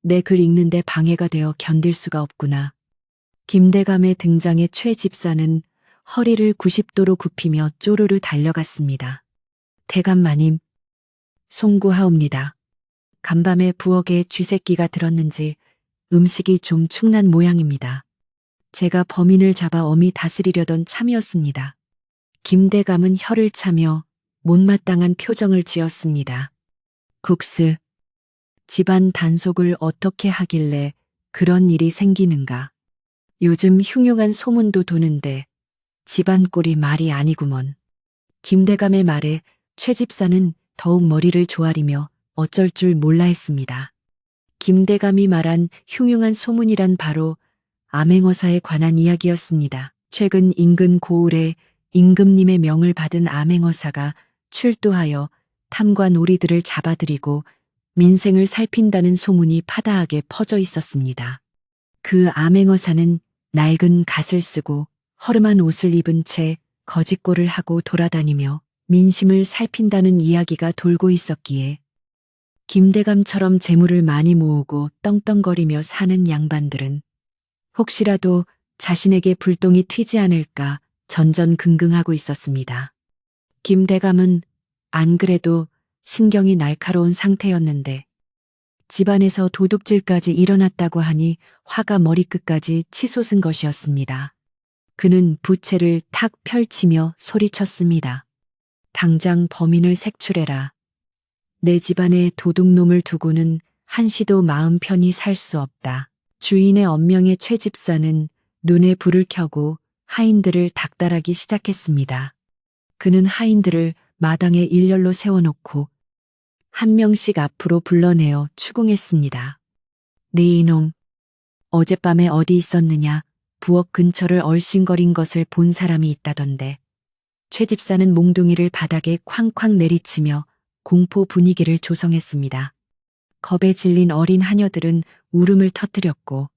내 글 읽는데 방해가 되어 견딜 수가 없구나. 김대감의 등장에 최 집사는 허리를 90도로 굽히며 쪼르르 달려갔습니다. 대감마님, 송구하옵니다. 간밤에 부엌에 쥐새끼가 들었는지 음식이 좀 축난 모양입니다. 제가 범인을 잡아 엄히 다스리려던 참이었습니다. 김대감은 혀를 차며 못마땅한 표정을 지었습니다. 국스, 집안 단속을 어떻게 하길래 그런 일이 생기는가. 요즘 흉흉한 소문도 도는데 집안 꼴이 말이 아니구먼. 김대감의 말에 최 집사는 더욱 머리를 조아리며 어쩔 줄 몰라 했습니다. 김대감이 말한 흉흉한 소문이란 바로 암행어사에 관한 이야기였습니다. 최근 인근 고을에 임금님의 명을 받은 암행어사가 출두하여 탐관 오리들을 잡아들이고 민생을 살핀다는 소문이 파다하게 퍼져 있었습니다. 그 암행어사는 낡은 갓을 쓰고 허름한 옷을 입은 채 거짓골을 하고 돌아다니며 민심을 살핀다는 이야기가 돌고 있었기에 김대감처럼 재물을 많이 모으고 떵떵거리며 사는 양반들은 혹시라도 자신에게 불똥이 튀지 않을까 전전긍긍하고 있었습니다. 김대감은 안 그래도 신경이 날카로운 상태였는데 집안에서 도둑질까지 일어났다고 하니 화가 머리끝까지 치솟은 것이었습니다. 그는 부채를 탁 펼치며 소리쳤습니다. 당장 범인을 색출해라. 내 집안에 도둑놈을 두고는 한시도 마음 편히 살 수 없다. 주인의 언명의 최 집사는 눈에 불을 켜고 하인들을 닥달하기 시작했습니다. 그는 하인들을 마당에 일렬로 세워놓고 한 명씩 앞으로 불러내어 추궁했습니다. 네 이놈, 어젯밤에 어디 있었느냐? 부엌 근처를 얼씬거린 것을 본 사람이 있다던데. 최 집사는 몽둥이를 바닥에 쾅쾅 내리치며 공포 분위기를 조성했습니다. 겁에 질린 어린 하녀들은 울음을 터뜨렸고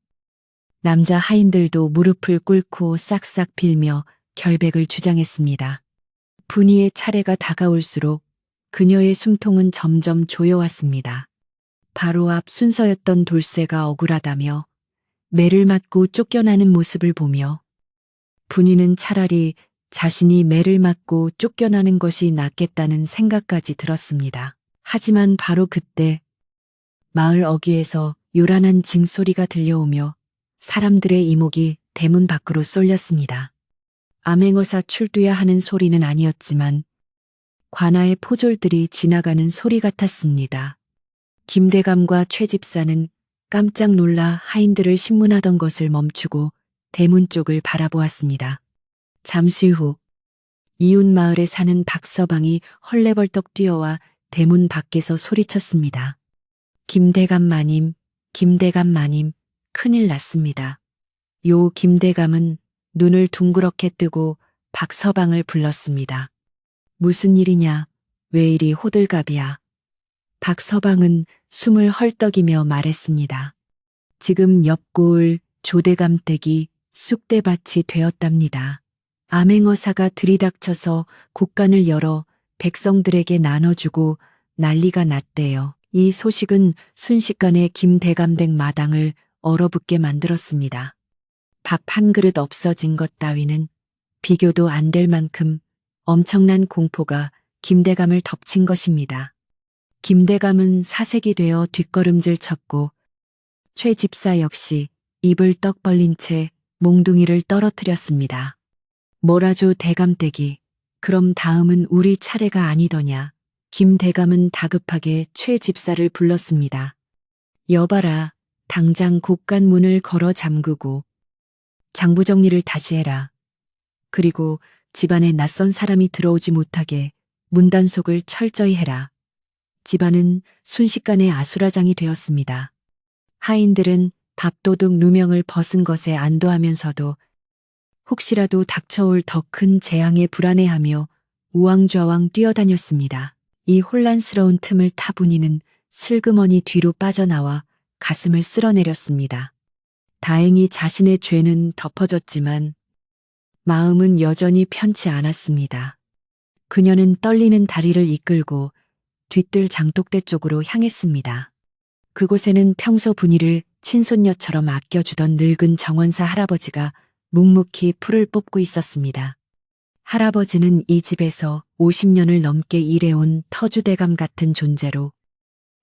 남자 하인들도 무릎을 꿇고 싹싹 빌며 결백을 주장했습니다. 분이의 차례가 다가올수록 그녀의 숨통은 점점 조여왔습니다. 바로 앞 순서였던 돌쇠가 억울하다며 매를 맞고 쫓겨나는 모습을 보며 분이는 차라리 자신이 매를 맞고 쫓겨나는 것이 낫겠다는 생각까지 들었습니다. 하지만 바로 그때 마을 어귀에서 요란한 징소리가 들려오며 사람들의 이목이 대문 밖으로 쏠렸습니다. 암행어사 출두야 하는 소리는 아니었지만 관아의 포졸들이 지나가는 소리 같았습니다. 김대감과 최 집사는 깜짝 놀라 하인들을 신문하던 것을 멈추고 대문 쪽을 바라보았습니다. 잠시 후 이웃 마을에 사는 박서방이 헐레벌떡 뛰어와 대문 밖에서 소리쳤습니다. 김대감 마님, 김대감 마님, 큰일 났습니다. 요 김대감은 눈을 둥그렇게 뜨고 박서방을 불렀습니다. 무슨 일이냐? 왜 이리 호들갑이야? 박서방은 숨을 헐떡이며 말했습니다. 지금 옆 고을 조대감댁이 쑥대밭이 되었답니다. 암행어사가 들이닥쳐서 곳간을 열어 백성들에게 나눠주고 난리가 났대요. 이 소식은 순식간에 김대감댁 마당을 얼어붙게 만들었습니다. 밥 한 그릇 없어진 것 따위는 비교도 안 될 만큼 엄청난 공포가 김대감을 덮친 것입니다. 김대감은 사색이 되어 뒷걸음질 쳤고 최 집사 역시 입을 떡 벌린 채 몽둥이를 떨어뜨렸습니다. 뭐라죠 대감댁이, 그럼 다음은 우리 차례가 아니더냐. 김대감은 다급하게 최 집사를 불렀습니다. 여봐라, 당장 곳간 문을 걸어 잠그고 장부 정리를 다시 해라. 그리고 집안에 낯선 사람이 들어오지 못하게 문단속을 철저히 해라. 집안은 순식간에 아수라장이 되었습니다. 하인들은 밥도둑 누명을 벗은 것에 안도하면서도 혹시라도 닥쳐올 더 큰 재앙에 불안해하며 우왕좌왕 뛰어다녔습니다. 이 혼란스러운 틈을 타 분이는 슬그머니 뒤로 빠져나와 가슴을 쓸어내렸습니다. 다행히 자신의 죄는 덮어졌지만 마음은 여전히 편치 않았습니다. 그녀는 떨리는 다리를 이끌고 뒤뜰 장독대 쪽으로 향했습니다. 그곳에는 평소 분이를 친손녀처럼 아껴주던 늙은 정원사 할아버지가 묵묵히 풀을 뽑고 있었습니다. 할아버지는 이 집에서 50년을 넘게 일해온 터주대감 같은 존재로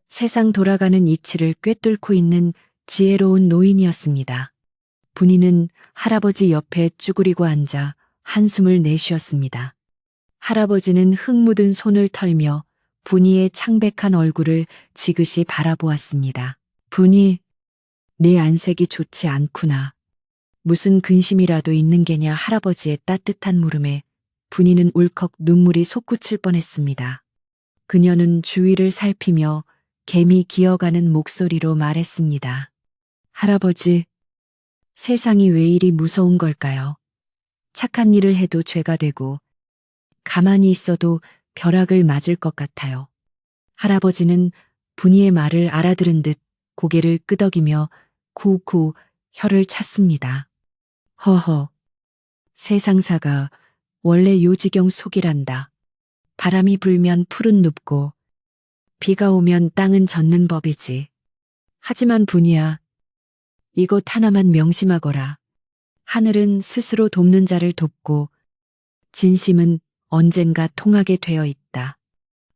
세상 돌아가는 이치를 꿰뚫고 있는 지혜로운 노인이었습니다. 분이는 할아버지 옆에 쭈그리고 앉아 한숨을 내쉬었습니다. 할아버지는 흙 묻은 손을 털며 분이의 창백한 얼굴을 지그시 바라보았습니다. 분이, 네 안색이 좋지 않구나. 무슨 근심이라도 있는 게냐. 할아버지의 따뜻한 물음에 분이는 울컥 눈물이 솟구칠 뻔했습니다. 그녀는 주위를 살피며 개미 기어가는 목소리로 말했습니다. 할아버지, 세상이 왜 이리 무서운 걸까요? 착한 일을 해도 죄가 되고 가만히 있어도 벼락을 맞을 것 같아요. 할아버지는 분이의 말을 알아들은 듯 고개를 끄덕이며 쿠쿠 혀를 찼습니다. 허허, 세상사가 원래 요지경 속이란다. 바람이 불면 풀은 눕고 비가 오면 땅은 젖는 법이지. 하지만 분이야, 이것 하나만 명심하거라. 하늘은 스스로 돕는 자를 돕고 진심은 언젠가 통하게 되어 있다.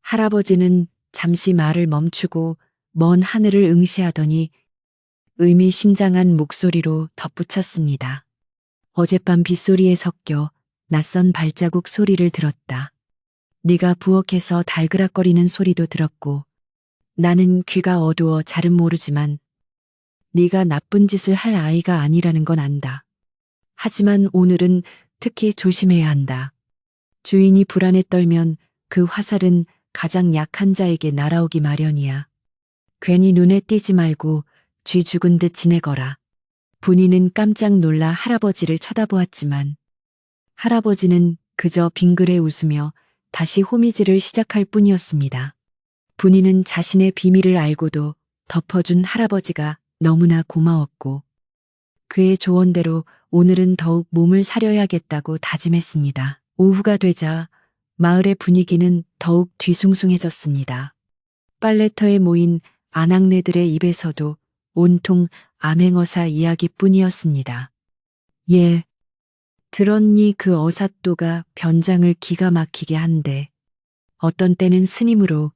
할아버지는 잠시 말을 멈추고 먼 하늘을 응시하더니 의미심장한 목소리로 덧붙였습니다. 어젯밤 빗소리에 섞여 낯선 발자국 소리를 들었다. 네가 부엌에서 달그락거리는 소리도 들었고 나는 귀가 어두워 잘은 모르지만 네가 나쁜 짓을 할 아이가 아니라는 건 안다. 하지만 오늘은 특히 조심해야 한다. 주인이 불안에 떨면 그 화살은 가장 약한 자에게 날아오기 마련이야. 괜히 눈에 띄지 말고 쥐 죽은 듯 지내거라. 분이는 깜짝 놀라 할아버지를 쳐다보았지만 할아버지는 그저 빙그레 웃으며 다시 호미질을 시작할 뿐이었습니다. 분이는 자신의 비밀을 알고도 덮어준 할아버지가 너무나 고마웠고 그의 조언대로 오늘은 더욱 몸을 사려야겠다고 다짐했습니다. 오후가 되자 마을의 분위기는 더욱 뒤숭숭해졌습니다. 빨래터에 모인 아낙네들의 입에서도 온통 암행어사 이야기뿐이었습니다. 예, 들었니 그 어사또가 변장을 기가 막히게 한대. 어떤 때는 스님으로,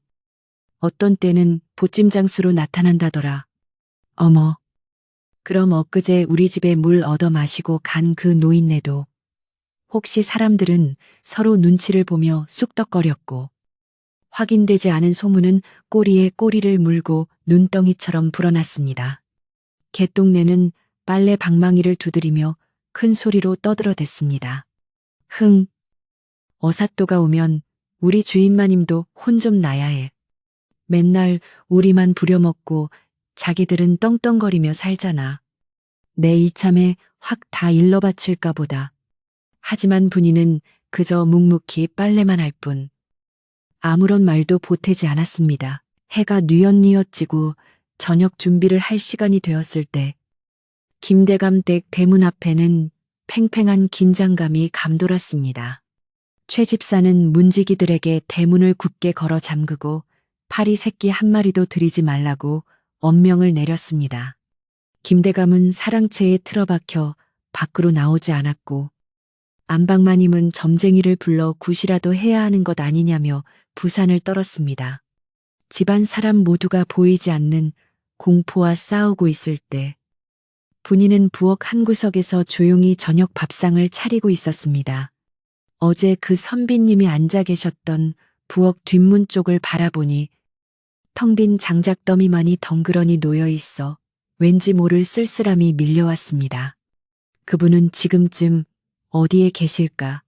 어떤 때는 보찜장수로 나타난다더라. 어머, 그럼 엊그제 우리 집에 물 얻어 마시고 간 그 노인네도 혹시 사람들은 서로 눈치를 보며 쑥덕거렸고 확인되지 않은 소문은 꼬리에 꼬리를 물고 눈덩이처럼 불어났습니다. 개똥내는 빨래 방망이를 두드리며 큰 소리로 떠들어댔습니다. 흥, 어사또가 오면 우리 주인마님도 혼 좀 나야 해. 맨날 우리만 부려먹고 자기들은 떵떵거리며 살잖아. 내 이참에 확 다 일러바칠까 보다. 하지만 분이는 그저 묵묵히 빨래만 할 뿐. 아무런 말도 보태지 않았습니다. 해가 뉘엿뉘엿 지고 저녁 준비를 할 시간이 되었을 때 김대감 댁 대문 앞에는 팽팽한 긴장감이 감돌았습니다. 최 집사는 문지기들에게 대문을 굳게 걸어 잠그고 파리 새끼 한 마리도 들이지 말라고 엄명을 내렸습니다. 김대감은 사랑채에 틀어박혀 밖으로 나오지 않았고 안방마님은 점쟁이를 불러 굿이라도 해야 하는 것 아니냐며 부산을 떨었습니다. 집안 사람 모두가 보이지 않는 공포와 싸우고 있을 때 분이는 부엌 한 구석에서 조용히 저녁 밥상을 차리고 있었습니다. 어제 그 선비님이 앉아 계셨던 부엌 뒷문 쪽을 바라보니 텅 빈 장작더미만이 덩그러니 놓여 있어 왠지 모를 쓸쓸함이 밀려왔습니다. 그분은 지금쯤 어디에 계실까?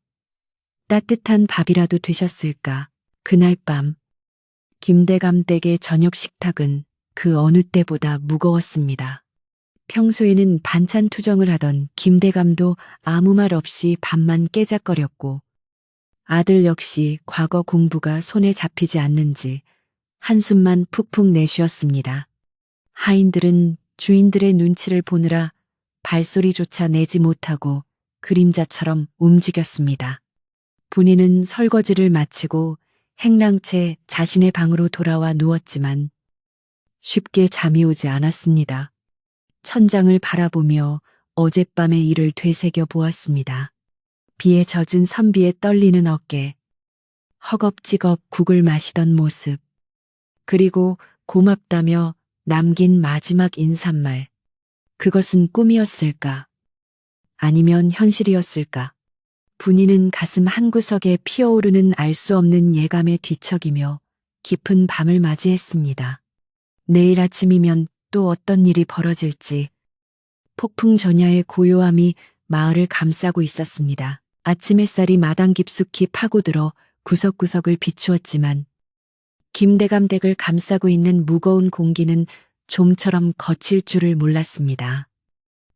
따뜻한 밥이라도 드셨을까? 그날 밤 김대감 댁의 저녁 식탁은 그 어느 때보다 무거웠습니다. 평소에는 반찬 투정을 하던 김대감도 아무 말 없이 밥만 깨작거렸고 아들 역시 과거 공부가 손에 잡히지 않는지 한숨만 푹푹 내쉬었습니다. 하인들은 주인들의 눈치를 보느라 발소리조차 내지 못하고 그림자처럼 움직였습니다. 분이는 설거지를 마치고 행랑채 자신의 방으로 돌아와 누웠지만 쉽게 잠이 오지 않았습니다. 천장을 바라보며 어젯밤의 일을 되새겨 보았습니다. 비에 젖은 선비의 떨리는 어깨, 허겁지겁 국을 마시던 모습, 그리고 고맙다며 남긴 마지막 인사말. 그것은 꿈이었을까? 아니면 현실이었을까? 분이는 가슴 한구석에 피어오르는 알 수 없는 예감에 뒤척이며 깊은 밤을 맞이했습니다. 내일 아침이면 또 어떤 일이 벌어질지 폭풍 전야의 고요함이 마을을 감싸고 있었습니다. 아침 햇살이 마당 깊숙이 파고들어 구석구석을 비추었지만 김대감 댁을 감싸고 있는 무거운 공기는 좀처럼 거칠 줄을 몰랐습니다.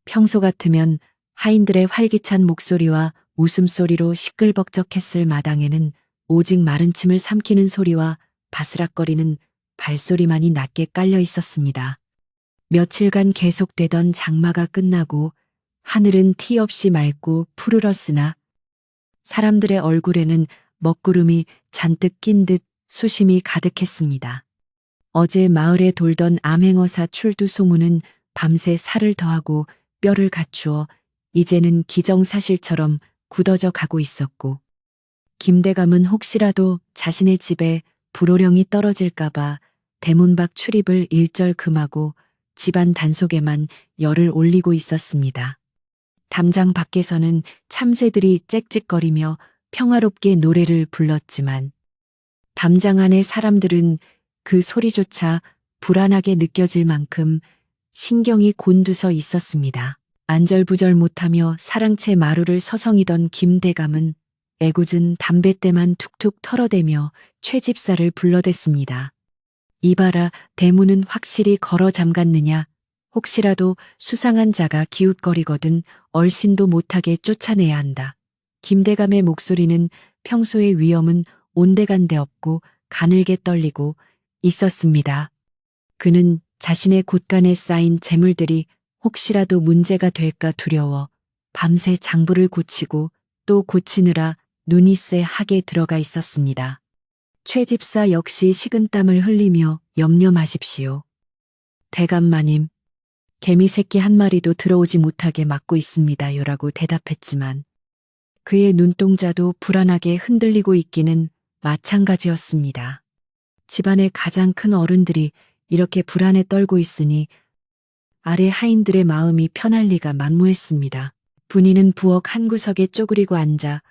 평소 같으면 하인들의 활기찬 목소리와 웃음소리로 시끌벅적했을 마당에는 오직 마른 침을 삼키는 소리와 바스락거리는 발소리만이 낮게 깔려 있었습니다. 며칠간 계속되던 장마가 끝나고 하늘은 티 없이 맑고 푸르렀으나 사람들의 얼굴에는 먹구름이 잔뜩 낀 듯 수심이 가득했습니다. 어제 마을에 돌던 암행어사 출두 소문은 밤새 살을 더하고 뼈를 갖추어 이제는 기정사실처럼 굳어져 가고 있었고 김대감은 혹시라도 자신의 집에 불호령이 떨어질까봐 대문 밖 출입을 일절 금하고 집안 단속에만 열을 올리고 있었습니다. 담장 밖에서는 참새들이 짹짹거리며 평화롭게 노래를 불렀지만 담장 안의 사람들은 그 소리조차 불안하게 느껴질 만큼 신경이 곤두서 있었습니다. 안절부절 못하며 사랑채 마루를 서성이던 김대감은 애꿎은 담뱃대만 툭툭 털어대며 최집사를 불러댔습니다. 이봐라, 대문은 확실히 걸어 잠갔느냐? 혹시라도 수상한 자가 기웃거리거든 얼씬도 못하게 쫓아내야 한다. 김대감의 목소리는 평소의 위엄은 온데간데 없고 가늘게 떨리고 있었습니다. 그는 자신의 곳간에 쌓인 재물들이 혹시라도 문제가 될까 두려워 밤새 장부를 고치고 또 고치느라 눈이 쎄하게 들어가 있었습니다. 최 집사 역시 식은땀을 흘리며 염려 마십시오. 대감마님, 개미 새끼 한 마리도 들어오지 못하게 막고 있습니다요라고 대답했지만 그의 눈동자도 불안하게 흔들리고 있기는 마찬가지였습니다. 집안의 가장 큰 어른들이 이렇게 불안에 떨고 있으니 아래 하인들의 마음이 편할 리가 만무했습니다. 분이는 부엌 한 구석에 쪼그리고 앉아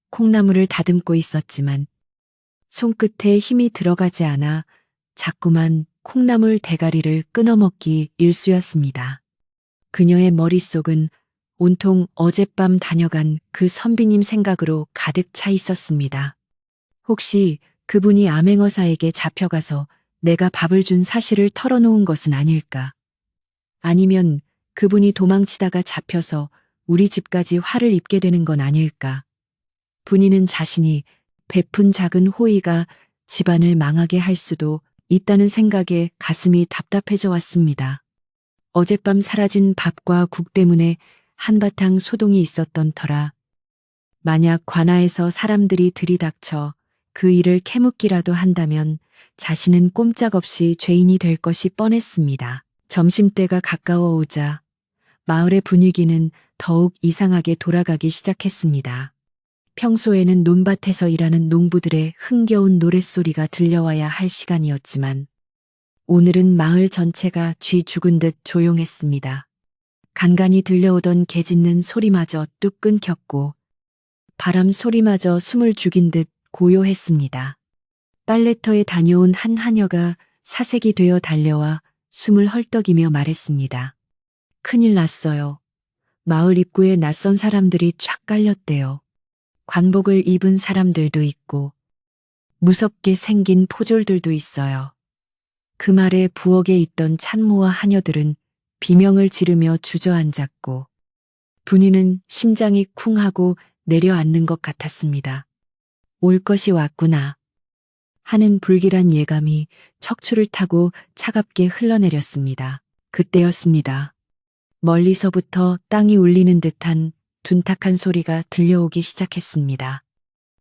콩나물을 다듬고 있었지만 손끝에 힘이 들어가지 않아 자꾸만 콩나물 대가리를 끊어먹기 일쑤였습니다. 그녀의 머릿속은 온통 어젯밤 다녀간 그 선비님 생각으로 가득 차 있었습니다. 혹시 그분이 암행어사에게 잡혀가서 내가 밥을 준 사실을 털어놓은 것은 아닐까? 아니면 그분이 도망치다가 잡혀서 우리 집까지 화를 입게 되는 건 아닐까? 분이는 자신이 베푼 작은 호의가 집안을 망하게 할 수도 있다는 생각에 가슴이 답답해져 왔습니다. 어젯밤 사라진 밥과 국 때문에 한바탕 소동이 있었던 터라 만약 관아에서 사람들이 들이닥쳐 그 일을 캐묻기라도 한다면 자신은 꼼짝없이 죄인이 될 것이 뻔했습니다. 점심때가 가까워 오자 마을의 분위기는 더욱 이상하게 돌아가기 시작했습니다. 평소에는 논밭에서 일하는 농부들의 흥겨운 노랫소리가 들려와야 할 시간이었지만 오늘은 마을 전체가 쥐 죽은 듯 조용했습니다. 간간히 들려오던 개 짖는 소리마저 뚝 끊겼고 바람 소리마저 숨을 죽인 듯 고요했습니다. 빨래터에 다녀온 한 하녀가 사색이 되어 달려와 숨을 헐떡이며 말했습니다. 큰일 났어요. 마을 입구에 낯선 사람들이 쫙 깔렸대요. 관복을 입은 사람들도 있고 무섭게 생긴 포졸들도 있어요. 그 말에 부엌에 있던 찬모와 하녀들은 비명을 지르며 주저앉았고 분이는 심장이 쿵 하고 내려앉는 것 같았습니다. 올 것이 왔구나 하는 불길한 예감이 척추를 타고 차갑게 흘러내렸습니다. 그때였습니다. 멀리서부터 땅이 울리는 듯한 둔탁한 소리가 들려오기 시작했습니다.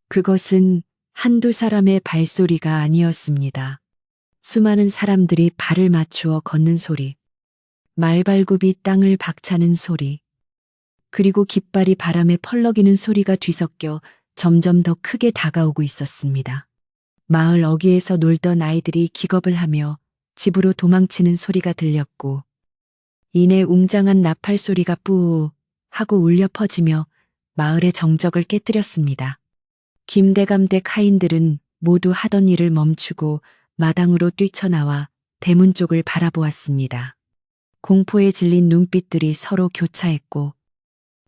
그것은 한두 사람의 발소리가 아니었습니다. 수많은 사람들이 발을 맞추어 걷는 소리, 말발굽이 땅을 박차는 소리, 그리고 깃발이 바람에 펄럭이는 소리가 뒤섞여 점점 더 크게 다가오고 있었습니다. 마을 어귀에서 놀던 아이들이 기겁을 하며 집으로 도망치는 소리가 들렸고 이내 웅장한 나팔 소리가 뿌우 하고 울려 퍼지며 마을의 정적을 깨뜨렸습니다. 김대감 댁 하인들은 모두 하던 일을 멈추고 마당으로 뛰쳐나와 대문 쪽을 바라보았습니다. 공포에 질린 눈빛들이 서로 교차했고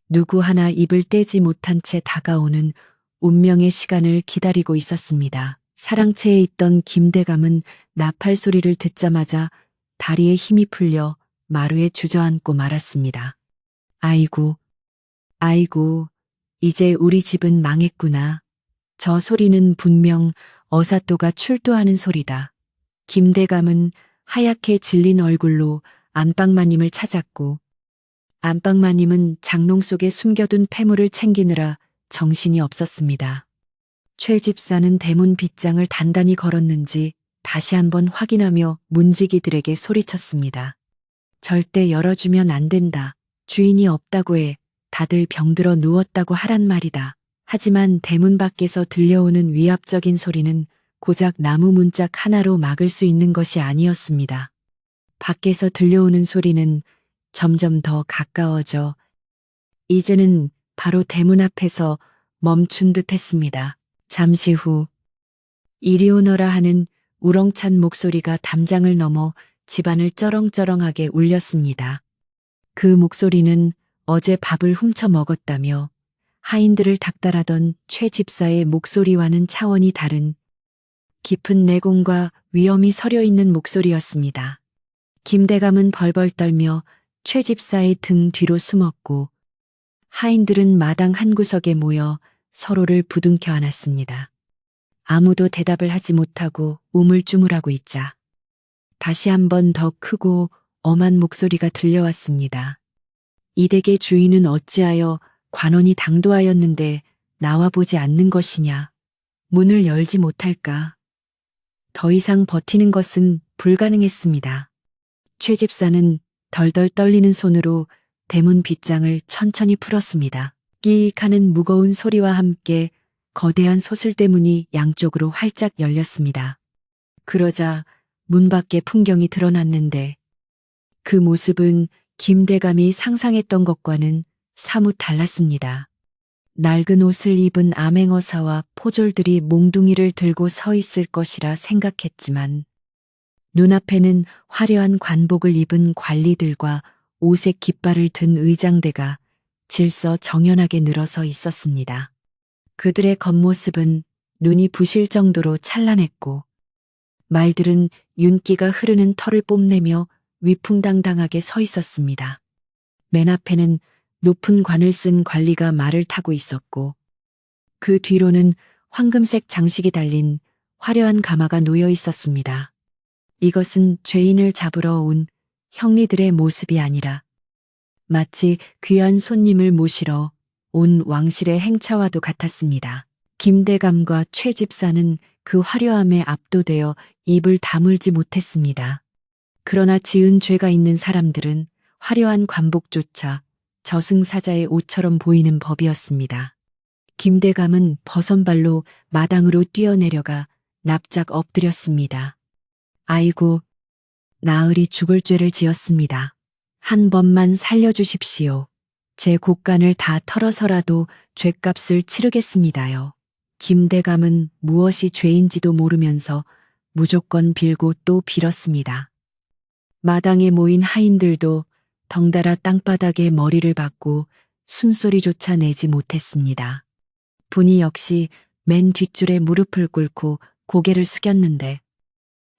누구 하나 입을 떼지 못한 채 다가오는 운명의 시간을 기다리고 있었습니다. 사랑채에 있던 김대감은 나팔 소리를 듣자마자 다리에 힘이 풀려 마루에 주저앉고 말았습니다. 아이고, 아이고, 이제 우리 집은 망했구나. 저 소리는 분명 어사또가 출두하는 소리다. 김대감은 하얗게 질린 얼굴로 안방마님을 찾았고 안방마님은 장롱 속에 숨겨둔 폐물을 챙기느라 정신이 없었습니다. 최 집사는 대문 빗장을 단단히 걸었는지 다시 한번 확인하며 문지기들에게 소리쳤습니다. 절대 열어주면 안 된다. 주인이 없다고 해. 다들 병들어 누웠다고 하란 말이다. 하지만 대문 밖에서 들려오는 위압적인 소리는 고작 나무 문짝 하나로 막을 수 있는 것이 아니었습니다. 밖에서 들려오는 소리는 점점 더 가까워져 이제는 바로 대문 앞에서 멈춘 듯 했습니다. 잠시 후 이리 오너라 하는 우렁찬 목소리가 담장을 넘어 집안을 쩌렁쩌렁하게 울렸습니다. 그 목소리는 어제 밥을 훔쳐 먹었다며 하인들을 닥달하던 최 집사의 목소리와는 차원이 다른 깊은 내공과 위험이 서려 있는 목소리였습니다. 김대감은 벌벌 떨며 최 집사의 등 뒤로 숨었고 하인들은 마당 한 구석에 모여 서로를 부둥켜 안았습니다. 아무도 대답을 하지 못하고 우물쭈물하고 있자 다시 한 번 더 크고 엄한 목소리가 들려왔습니다. 이 댁의 주인은 어찌하여 관원이 당도하였는데 나와보지 않는 것이냐. 문을 열지 못할까. 더 이상 버티는 것은 불가능했습니다. 최 집사는 덜덜 떨리는 손으로 대문 빗장을 천천히 풀었습니다. 끼익 하는 무거운 소리와 함께 거대한 소슬대문이 양쪽으로 활짝 열렸습니다. 그러자 문 밖의 풍경이 드러났는데 그 모습은 김대감이 상상했던 것과는 사뭇 달랐습니다. 낡은 옷을 입은 암행어사와 포졸들이 몽둥이를 들고 서 있을 것이라 생각했지만 눈앞에는 화려한 관복을 입은 관리들과 오색 깃발을 든 의장대가 질서 정연하게 늘어서 있었습니다. 그들의 겉모습은 눈이 부실 정도로 찬란했고 말들은 윤기가 흐르는 털을 뽐내며 위풍당당하게 서 있었습니다. 맨 앞에는 높은 관을 쓴 관리가 말을 타고 있었고 그 뒤로는 황금색 장식이 달린 화려한 가마가 놓여 있었습니다. 이것은 죄인을 잡으러 온 형리들의 모습이 아니라 마치 귀한 손님을 모시러 온 왕실의 행차와도 같았습니다. 김대감과 최 집사는 그 화려함에 압도되어 입을 다물지 못했습니다. 그러나 지은 죄가 있는 사람들은 화려한 관복조차 저승사자의 옷처럼 보이는 법이었습니다. 김대감은 버선발로 마당으로 뛰어내려가 납작 엎드렸습니다. 아이고, 나으리 죽을 죄를 지었습니다. 한 번만 살려주십시오. 제 곳간을 다 털어서라도 죗값을 치르겠습니다요. 김대감은 무엇이 죄인지도 모르면서 무조건 빌고 또 빌었습니다. 마당에 모인 하인들도 덩달아 땅바닥에 머리를 박고 숨소리조차 내지 못했습니다. 분이 역시 맨 뒷줄에 무릎을 꿇고 고개를 숙였는데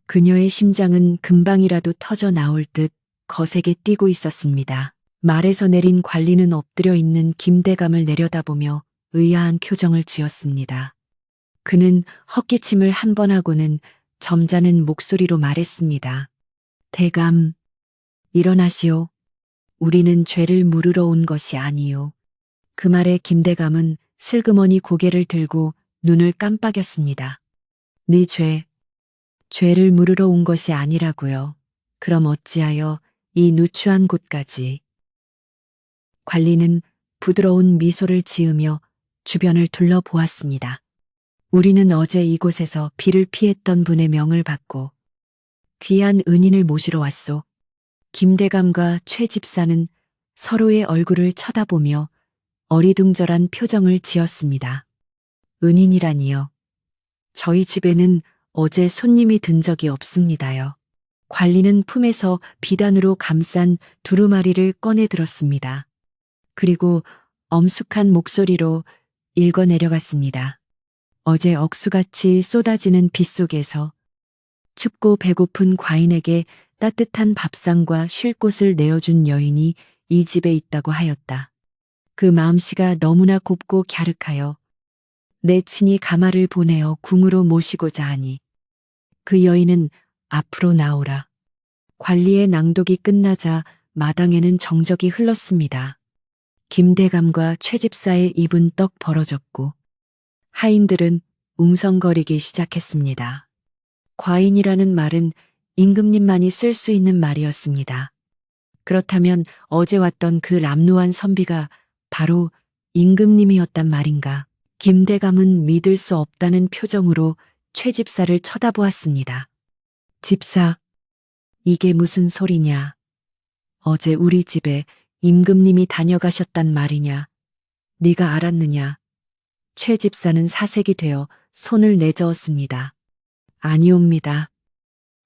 그녀의 심장은 금방이라도 터져 나올 듯 거세게 뛰고 있었습니다. 말에서 내린 관리는 엎드려 있는 김대감을 내려다보며 의아한 표정을 지었습니다. 그는 헛기침을 한 번 하고는 점잖은 목소리로 말했습니다. 대감, 일어나시오. 우리는 죄를 물으러 온 것이 아니요. 그 말에 김대감은 슬그머니 고개를 들고 눈을 깜빡였습니다. 네 죄를 물으러 온 것이 아니라고요. 그럼 어찌하여 이 누추한 곳까지. 관리는 부드러운 미소를 지으며 주변을 둘러보았습니다. 우리는 어제 이곳에서 비를 피했던 분의 명을 받고 귀한 은인을 모시러 왔소. 김대감과 최 집사는 서로의 얼굴을 쳐다보며 어리둥절한 표정을 지었습니다. 은인이라니요. 저희 집에는 어제 손님이 든 적이 없습니다요. 관리는 품에서 비단으로 감싼 두루마리를 꺼내 들었습니다. 그리고 엄숙한 목소리로 읽어 내려갔습니다. 어제 억수같이 쏟아지는 빗속에서 춥고 배고픈 과인에게 따뜻한 밥상과 쉴 곳을 내어준 여인이 이 집에 있다고 하였다. 그 마음씨가 너무나 곱고 갸륵하여 내 친히 가마를 보내어 궁으로 모시고자 하니 그 여인은 앞으로 나오라. 관리의 낭독이 끝나자 마당에는 정적이 흘렀습니다. 김대감과 최 집사의 입은 떡 벌어졌고 하인들은 웅성거리기 시작했습니다. 과인이라는 말은 임금님만이 쓸 수 있는 말이었습니다. 그렇다면 어제 왔던 그 람루한 선비가 바로 임금님이었단 말인가. 김대감은 믿을 수 없다는 표정으로 최 집사를 쳐다보았습니다. 집사, 이게 무슨 소리냐? 어제 우리 집에 임금님이 다녀가셨단 말이냐? 네가 알았느냐? 최 집사는 사색이 되어 손을 내저었습니다. 아니옵니다.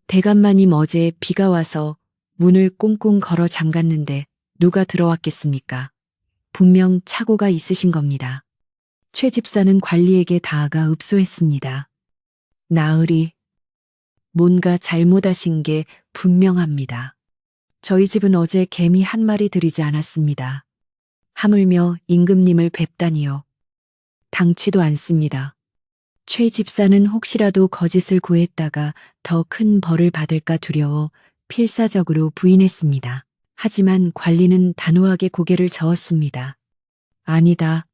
대감마님 어제 비가 와서 문을 꽁꽁 걸어 잠갔는데 누가 들어왔겠습니까? 분명 착오가 있으신 겁니다. 최 집사는 관리에게 다가가 읍소했습니다. 나으리, 뭔가 잘못하신 게 분명합니다. 저희 집은 어제 개미 한 마리 들이지 않았습니다. 하물며 임금님을 뵙다니요. 당치도 않습니다. 최 집사는 혹시라도 거짓을 고했다가 더 큰 벌을 받을까 두려워 필사적으로 부인했습니다. 하지만 관리는 단호하게 고개를 저었습니다. 아니다.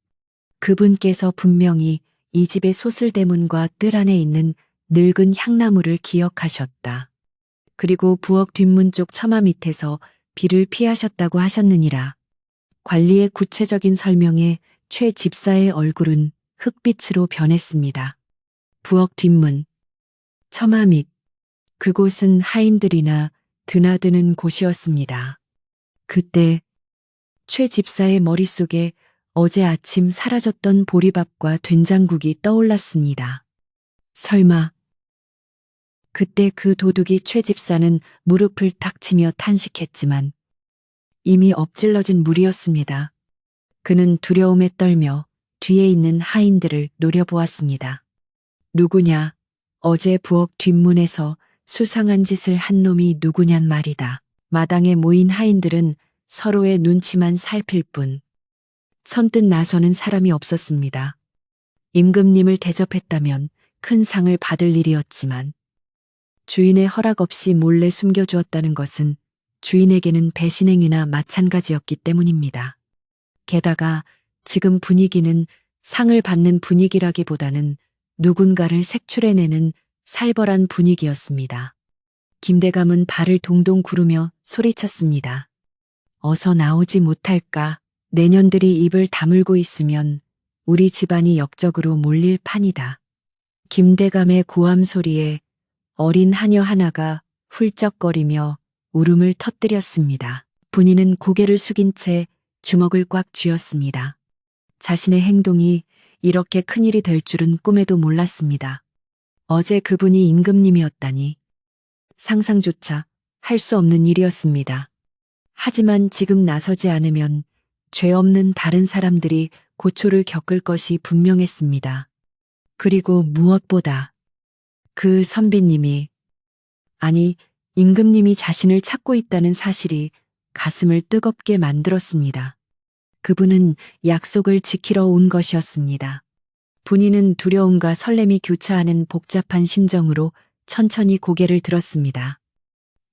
그분께서 분명히 이 집의 소슬대문과 뜰 안에 있는 늙은 향나무를 기억하셨다. 그리고 부엌 뒷문 쪽 처마 밑에서 비를 피하셨다고 하셨느니라. 관리의 구체적인 설명에 최 집사의 얼굴은 흑빛으로 변했습니다. 부엌 뒷문, 처마 밑, 그곳은 하인들이나 드나드는 곳이었습니다. 그때 최 집사의 머릿속에 어제 아침 사라졌던 보리밥과 된장국이 떠올랐습니다. 설마 그때 그 도둑이 최 집사는 무릎을 탁 치며 탄식했지만 이미 엎질러진 물이었습니다. 그는 두려움에 떨며 뒤에 있는 하인들을 노려보았습니다. 누구냐? 어제 부엌 뒷문에서 수상한 짓을 한 놈이 누구냔 말이다. 마당에 모인 하인들은 서로의 눈치만 살필 뿐 선뜻 나서는 사람이 없었습니다. 임금님을 대접했다면 큰 상을 받을 일이었지만 주인의 허락 없이 몰래 숨겨주었다는 것은 주인에게는 배신행위나 마찬가지였기 때문입니다. 게다가 지금 분위기는 상을 받는 분위기라기보다는 누군가를 색출해내는 살벌한 분위기였습니다. 김대감은 발을 동동 구르며 소리쳤습니다. 어서 나오지 못할까? 내년들이 입을 다물고 있으면 우리 집안이 역적으로 몰릴 판이다. 김대감의 고함 소리에 어린 하녀 하나가 훌쩍거리며 울음을 터뜨렸습니다. 분이는 고개를 숙인 채 주먹을 꽉 쥐었습니다. 자신의 행동이 이렇게 큰일이 될 줄은 꿈에도 몰랐습니다. 어제 그분이 임금님이었다니 상상조차 할 수 없는 일이었습니다. 하지만 지금 나서지 않으면 죄 없는 다른 사람들이 고초를 겪을 것이 분명했습니다. 그리고 무엇보다 그 선비님이, 아니 임금님이 자신을 찾고 있다는 사실이 가슴을 뜨겁게 만들었습니다. 그분은 약속을 지키러 온 것이었습니다. 분이는 두려움과 설렘이 교차하는 복잡한 심정으로 천천히 고개를 들었습니다.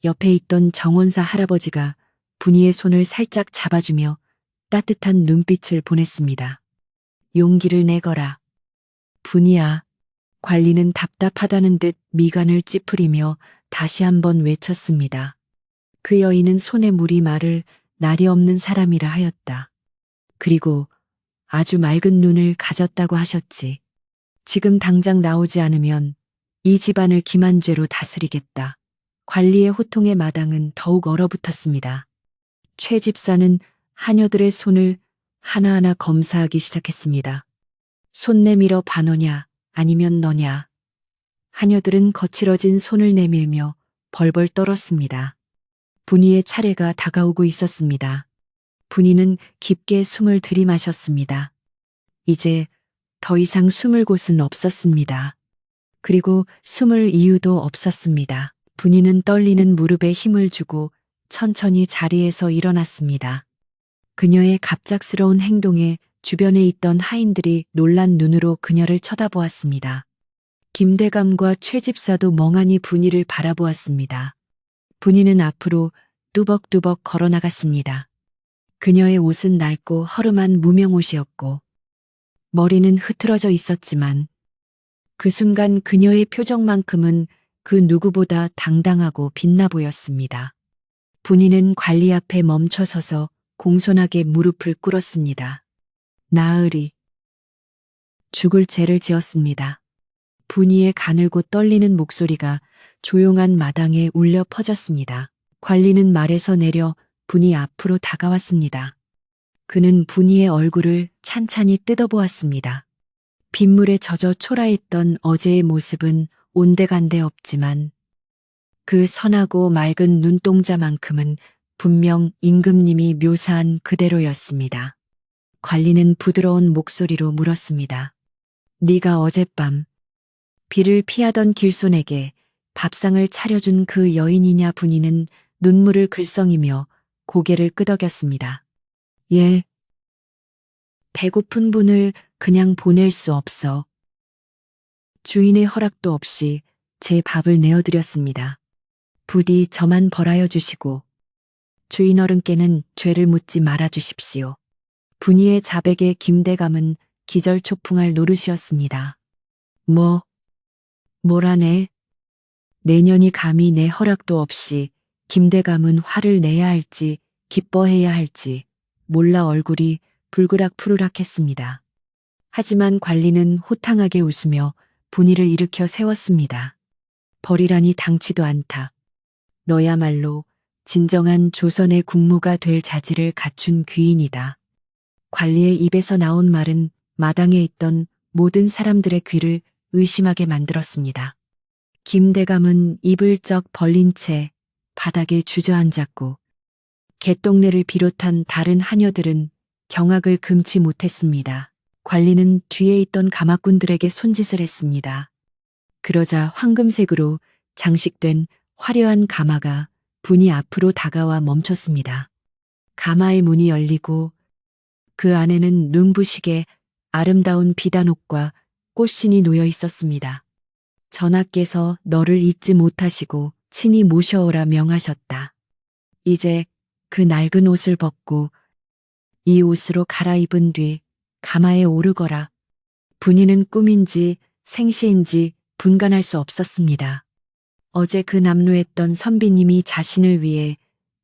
옆에 있던 정원사 할아버지가 분이의 손을 살짝 잡아주며 따뜻한 눈빛을 보냈습니다. 용기를 내거라. 분이야. 관리는 답답하다는 듯 미간을 찌푸리며 다시 한번 외쳤습니다. 그 여인은 손에 물이 마를 날이 없는 사람이라 하였다. 그리고 아주 맑은 눈을 가졌다고 하셨지. 지금 당장 나오지 않으면 이 집안을 기만죄로 다스리겠다. 관리의 호통의 마당은 더욱 얼어붙었습니다. 최 집사는 하녀들의 손을 하나하나 검사하기 시작했습니다. 손 내밀어 반어냐 아니면 너냐. 하녀들은 거칠어진 손을 내밀며 벌벌 떨었습니다. 분이의 차례가 다가오고 있었습니다. 분이는 깊게 숨을 들이마셨습니다. 이제 더 이상 숨을 곳은 없었습니다. 그리고 숨을 이유도 없었습니다. 분이는 떨리는 무릎에 힘을 주고 천천히 자리에서 일어났습니다. 그녀의 갑작스러운 행동에 주변에 있던 하인들이 놀란 눈으로 그녀를 쳐다보았습니다. 김대감과 최 집사도 멍하니 분이를 바라보았습니다. 분이는 앞으로 뚜벅뚜벅 걸어나갔습니다. 그녀의 옷은 낡고 허름한 무명옷이었고 머리는 흐트러져 있었지만 그 순간 그녀의 표정만큼은 그 누구보다 당당하고 빛나 보였습니다. 분이는 관리 앞에 멈춰서서 공손하게 무릎을 꿇었습니다. 나으리. 죽을 죄를 지었습니다. 분이의 가늘고 떨리는 목소리가 조용한 마당에 울려 퍼졌습니다. 관리는 말에서 내려 분이 앞으로 다가왔습니다. 그는 분이의 얼굴을 찬찬히 뜯어보았습니다. 빗물에 젖어 초라했던 어제의 모습은 온데간데 없지만 그 선하고 맑은 눈동자만큼은 분명 임금님이 묘사한 그대로였습니다. 관리는 부드러운 목소리로 물었습니다. 네가 어젯밤 비를 피하던 길손에게 밥상을 차려준 그 여인이냐. 분이는 눈물을 글썽이며 고개를 끄덕였습니다. 예. 배고픈 분을 그냥 보낼 수 없어. 주인의 허락도 없이 제 밥을 내어드렸습니다. 부디 저만 벌하여 주시고 주인 어른께는 죄를 묻지 말아 주십시오. 분이의 자백에 김대감은 기절초풍할 노릇이었습니다. 뭐라네? 내년이 감히 내 허락도 없이 김대감은 화를 내야 할지 기뻐해야 할지 몰라 얼굴이 불그락푸르락했습니다. 하지만 관리는 호탕하게 웃으며 분이를 일으켜 세웠습니다. 벌이라니 당치도 않다. 너야말로 진정한 조선의 국무가 될 자질을 갖춘 귀인이다. 관리의 입에서 나온 말은 마당에 있던 모든 사람들의 귀를 의심하게 만들었습니다. 김대감은 입을 쩍 벌린 채 바닥에 주저앉았고 개똥내를 비롯한 다른 하녀들은 경악을 금치 못했습니다. 관리는 뒤에 있던 가마꾼들에게 손짓을 했습니다. 그러자 황금색으로 장식된 화려한 가마가 분이 앞으로 다가와 멈췄습니다. 가마의 문이 열리고 그 안에는 눈부시게 아름다운 비단옷과 꽃신이 놓여 있었습니다. 전하께서 너를 잊지 못하시고 친히 모셔오라 명하셨다. 이제 그 낡은 옷을 벗고 이 옷으로 갈아입은 뒤 가마에 오르거라. 분이는 꿈인지 생시인지 분간할 수 없었습니다. 어제 그 남루했던 선비님이 자신을 위해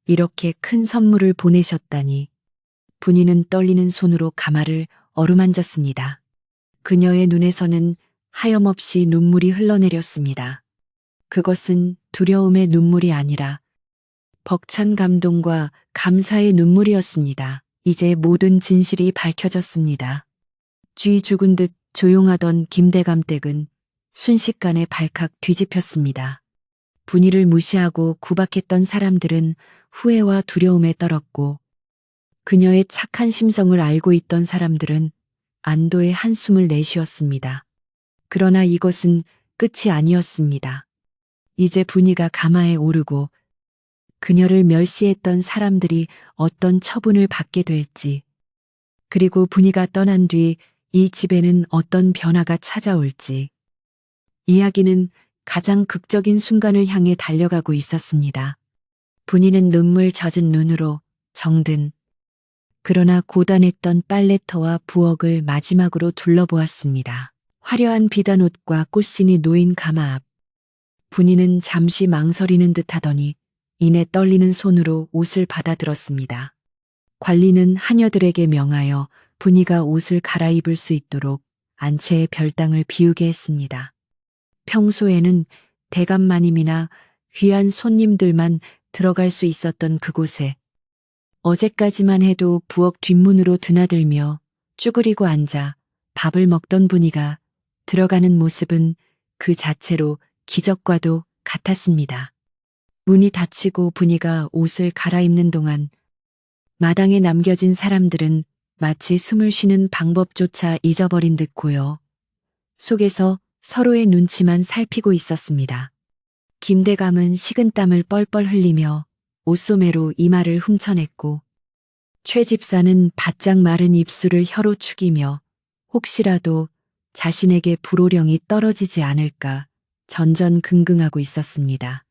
이렇게 큰 선물을 보내셨다니. 분이는 떨리는 손으로 가마를 어루만졌습니다. 그녀의 눈에서는 하염없이 눈물이 흘러내렸습니다. 그것은 두려움의 눈물이 아니라 벅찬 감동과 감사의 눈물이었습니다. 이제 모든 진실이 밝혀졌습니다. 쥐 죽은 듯 조용하던 김대감 댁은 순식간에 발칵 뒤집혔습니다. 분이를 무시하고 구박했던 사람들은 후회와 두려움에 떨었고 그녀의 착한 심성을 알고 있던 사람들은 안도의 한숨을 내쉬었습니다. 그러나 이것은 끝이 아니었습니다. 이제 분이가 가마에 오르고 그녀를 멸시했던 사람들이 어떤 처분을 받게 될지, 그리고 분이가 떠난 뒤 이 집에는 어떤 변화가 찾아올지, 이야기는 가장 극적인 순간을 향해 달려가고 있었습니다. 분이는 눈물 젖은 눈으로 정든, 그러나 고단했던 빨래터와 부엌을 마지막으로 둘러보았습니다. 화려한 비단옷과 꽃신이 놓인 가마 앞. 분이는 잠시 망설이는 듯 하더니 이내 떨리는 손으로 옷을 받아들었습니다. 관리는 하녀들에게 명하여 분이가 옷을 갈아입을 수 있도록 안채의 별당을 비우게 했습니다. 평소에는 대감마님이나 귀한 손님들만 들어갈 수 있었던 그곳에 어제까지만 해도 부엌 뒷문으로 드나들며 쭈그리고 앉아 밥을 먹던 분이가 들어가는 모습은 그 자체로 기적과도 같았습니다. 문이 닫히고 분이가 옷을 갈아입는 동안 마당에 남겨진 사람들은 마치 숨을 쉬는 방법조차 잊어버린 듯 고요. 속에서 서로의 눈치만 살피고 있었습니다. 김대감은 식은땀을 뻘뻘 흘리며 옷소매로 이마를 훔쳐냈고 최 집사는 바짝 마른 입술을 혀로 축이며 혹시라도 자신에게 불호령이 떨어지지 않을까 전전긍긍하고 있었습니다.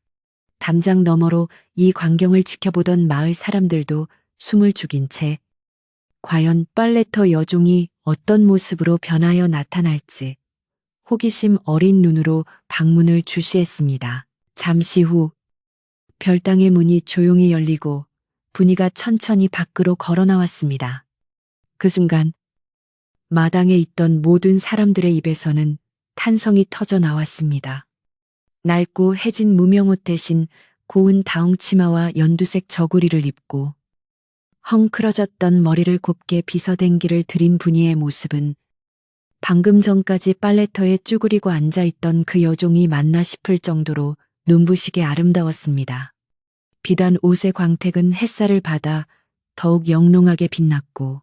담장 너머로 이 광경을 지켜보던 마을 사람들도 숨을 죽인 채 과연 빨래터 여종이 어떤 모습으로 변하여 나타날지 호기심 어린 눈으로 방문을 주시했습니다. 잠시 후 별당의 문이 조용히 열리고 분이가 천천히 밖으로 걸어 나왔습니다. 그 순간 마당에 있던 모든 사람들의 입에서는 탄성이 터져 나왔습니다. 낡고 해진 무명옷 대신 고운 다홍 치마와 연두색 저고리를 입고 헝클어졌던 머리를 곱게 빗어댕기를 들인 분이의 모습은 방금 전까지 빨래터에 쭈그리고 앉아있던 그 여종이 맞나 싶을 정도로 눈부시게 아름다웠습니다. 비단 옷의 광택은 햇살을 받아 더욱 영롱하게 빛났고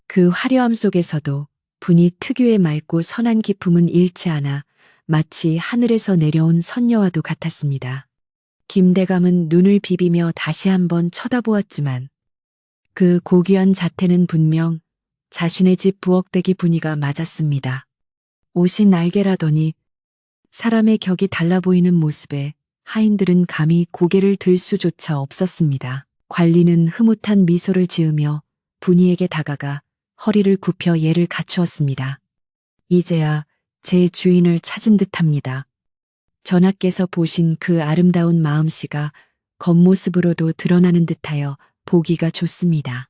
그 화려함 속에서도 분이 특유의 맑고 선한 기품은 잃지 않아 마치 하늘에서 내려온 선녀와도 같았습니다. 김대감은 눈을 비비며 다시 한번 쳐다보았지만 그 고귀한 자태는 분명 자신의 집 부엌대기 분이가 맞았습니다. 옷이 날개라더니 사람의 격이 달라 보이는 모습에 하인들은 감히 고개를 들 수조차 없었습니다. 관리는 흐뭇한 미소를 지으며 분이에게 다가가 허리를 굽혀 예를 갖추었습니다. 이제야 제 주인을 찾은 듯합니다. 전하께서 보신 그 아름다운 마음씨가 겉모습으로도 드러나는 듯하여 보기가 좋습니다.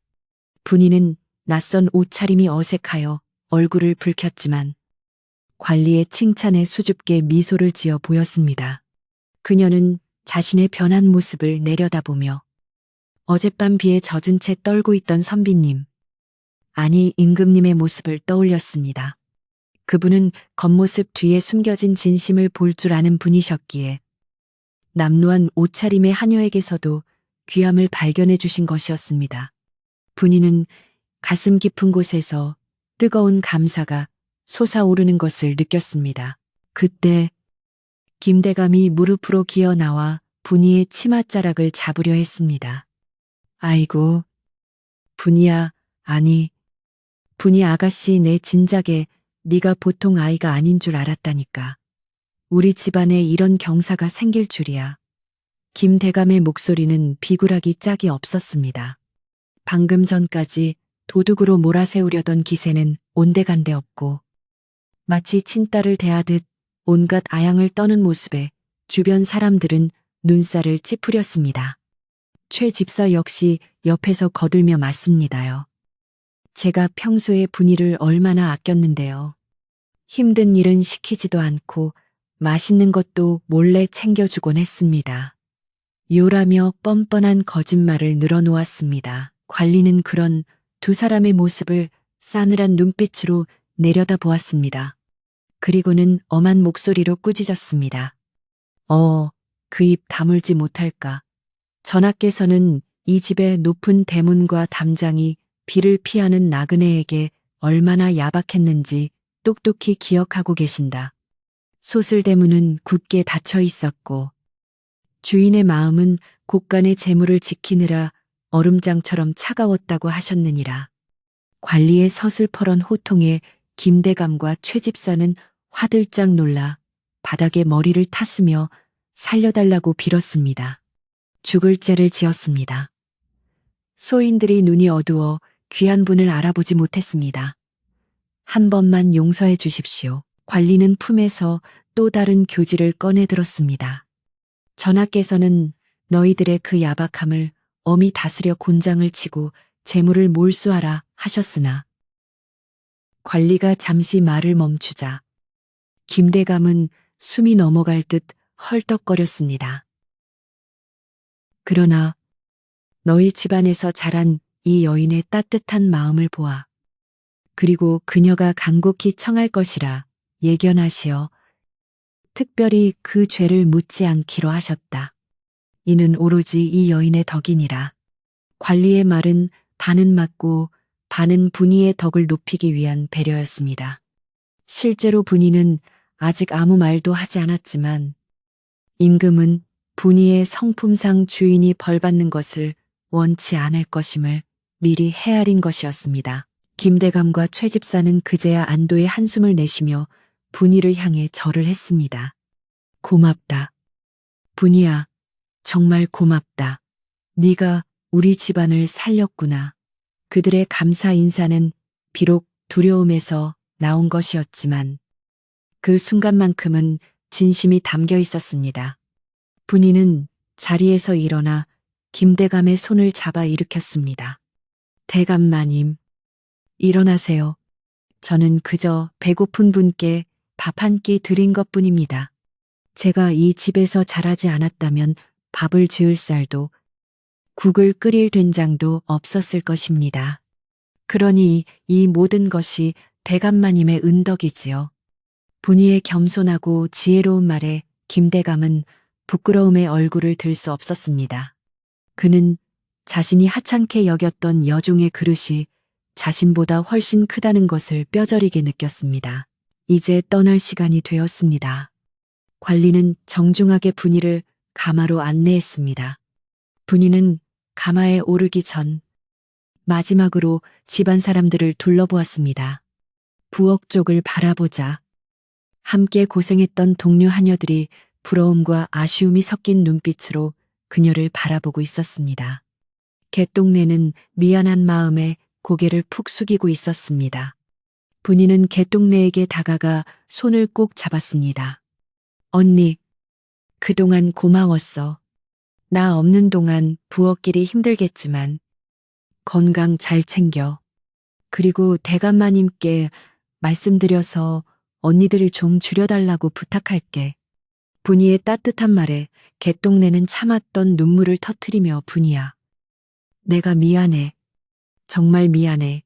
분이는 낯선 옷차림이 어색하여 얼굴을 붉혔지만 관리의 칭찬에 수줍게 미소를 지어 보였습니다. 그녀는 자신의 변한 모습을 내려다보며 어젯밤 비에 젖은 채 떨고 있던 선비님, 아니 임금님의 모습을 떠올렸습니다. 그분은 겉모습 뒤에 숨겨진 진심을 볼 줄 아는 분이셨기에 남루한 옷차림의 하녀에게서도 귀함을 발견해 주신 것이었습니다. 분이는 가슴 깊은 곳에서 뜨거운 감사가 솟아오르는 것을 느꼈습니다. 그때 김대감이 무릎으로 기어 나와 분이의 치맛자락을 잡으려 했습니다. 아이고, 분이야, 아니, 분이 아가씨 내 진작에 네가 보통 아이가 아닌 줄 알았다니까. 우리 집안에 이런 경사가 생길 줄이야. 김대감의 목소리는 비굴하기 짝이 없었습니다. 방금 전까지 도둑으로 몰아세우려던 기세는 온데간데 없고 마치 친딸을 대하듯 온갖 아양을 떠는 모습에 주변 사람들은 눈살을 찌푸렸습니다. 최 집사 역시 옆에서 거들며 맞습니다요. 제가 평소에 분이를 얼마나 아꼈는데요. 힘든 일은 시키지도 않고 맛있는 것도 몰래 챙겨주곤 했습니다. 요라며 뻔뻔한 거짓말을 늘어놓았습니다. 관리는 그런 두 사람의 모습을 싸늘한 눈빛으로 내려다보았습니다. 그리고는 엄한 목소리로 꾸짖었습니다. 그 입 다물지 못할까. 전하께서는 이 집의 높은 대문과 담장이 비를 피하는 나그네에게 얼마나 야박했는지 똑똑히 기억하고 계신다. 소슬대문은 굳게 닫혀 있었고 주인의 마음은 곳간의 재물을 지키느라 얼음장처럼 차가웠다고 하셨느니라. 관리의 서슬퍼런 호통에 김대감과 최 집사는 화들짝 놀라 바닥에 머리를 탔으며 살려달라고 빌었습니다. 죽을 죄를 지었습니다. 소인들이 눈이 어두워 귀한 분을 알아보지 못했습니다. 한 번만 용서해 주십시오. 관리는 품에서 또 다른 교지를 꺼내 들었습니다. 전하께서는 너희들의 그 야박함을 엄히 다스려 곤장을 치고 재물을 몰수하라 하셨으나 관리가 잠시 말을 멈추자 김대감은 숨이 넘어갈 듯 헐떡거렸습니다. 그러나 너희 집안에서 자란 이 여인의 따뜻한 마음을 보아. 그리고 그녀가 간곡히 청할 것이라 예견하시어 특별히 그 죄를 묻지 않기로 하셨다. 이는 오로지 이 여인의 덕이니라. 관리의 말은 반은 맞고 반은 분이의 덕을 높이기 위한 배려였습니다. 실제로 분이는 아직 아무 말도 하지 않았지만 임금은 분이의 성품상 주인이 벌받는 것을 원치 않을 것임을 미리 헤아린 것이었습니다. 김대감과 최 집사는 그제야 안도의 한숨을 내쉬며 분이를 향해 절을 했습니다. 고맙다. 분이야, 정말 고맙다. 네가 우리 집안을 살렸구나. 그들의 감사 인사는 비록 두려움에서 나온 것이었지만 그 순간만큼은 진심이 담겨 있었습니다. 분이는 자리에서 일어나 김대감의 손을 잡아 일으켰습니다. 대감마님, 일어나세요. 저는 그저 배고픈 분께 밥 한 끼 드린 것뿐입니다. 제가 이 집에서 자라지 않았다면 밥을 지을 쌀도 국을 끓일 된장도 없었을 것입니다. 그러니 이 모든 것이 대감마님의 은덕이지요. 분이의 겸손하고 지혜로운 말에 김대감은 부끄러움에 얼굴을 들 수 없었습니다. 그는 자신이 하찮게 여겼던 여종의 그릇이 자신보다 훨씬 크다는 것을 뼈저리게 느꼈습니다. 이제 떠날 시간이 되었습니다. 관리는 정중하게 분이를 가마로 안내했습니다. 분이는 가마에 오르기 전 마지막으로 집안 사람들을 둘러보았습니다. 부엌 쪽을 바라보자 함께 고생했던 동료 하녀들이 부러움과 아쉬움이 섞인 눈빛으로 그녀를 바라보고 있었습니다. 개똥내는 미안한 마음에 고개를 푹 숙이고 있었습니다. 분이는 개똥내에게 다가가 손을 꼭 잡았습니다. 언니, 그동안 고마웠어. 나 없는 동안 부엌길이 힘들겠지만 건강 잘 챙겨. 그리고 대감마님께 말씀드려서 언니들을 좀 줄여달라고 부탁할게. 분이의 따뜻한 말에 개똥내는 참았던 눈물을 터뜨리며 분이야. 내가 미안해. 정말 미안해.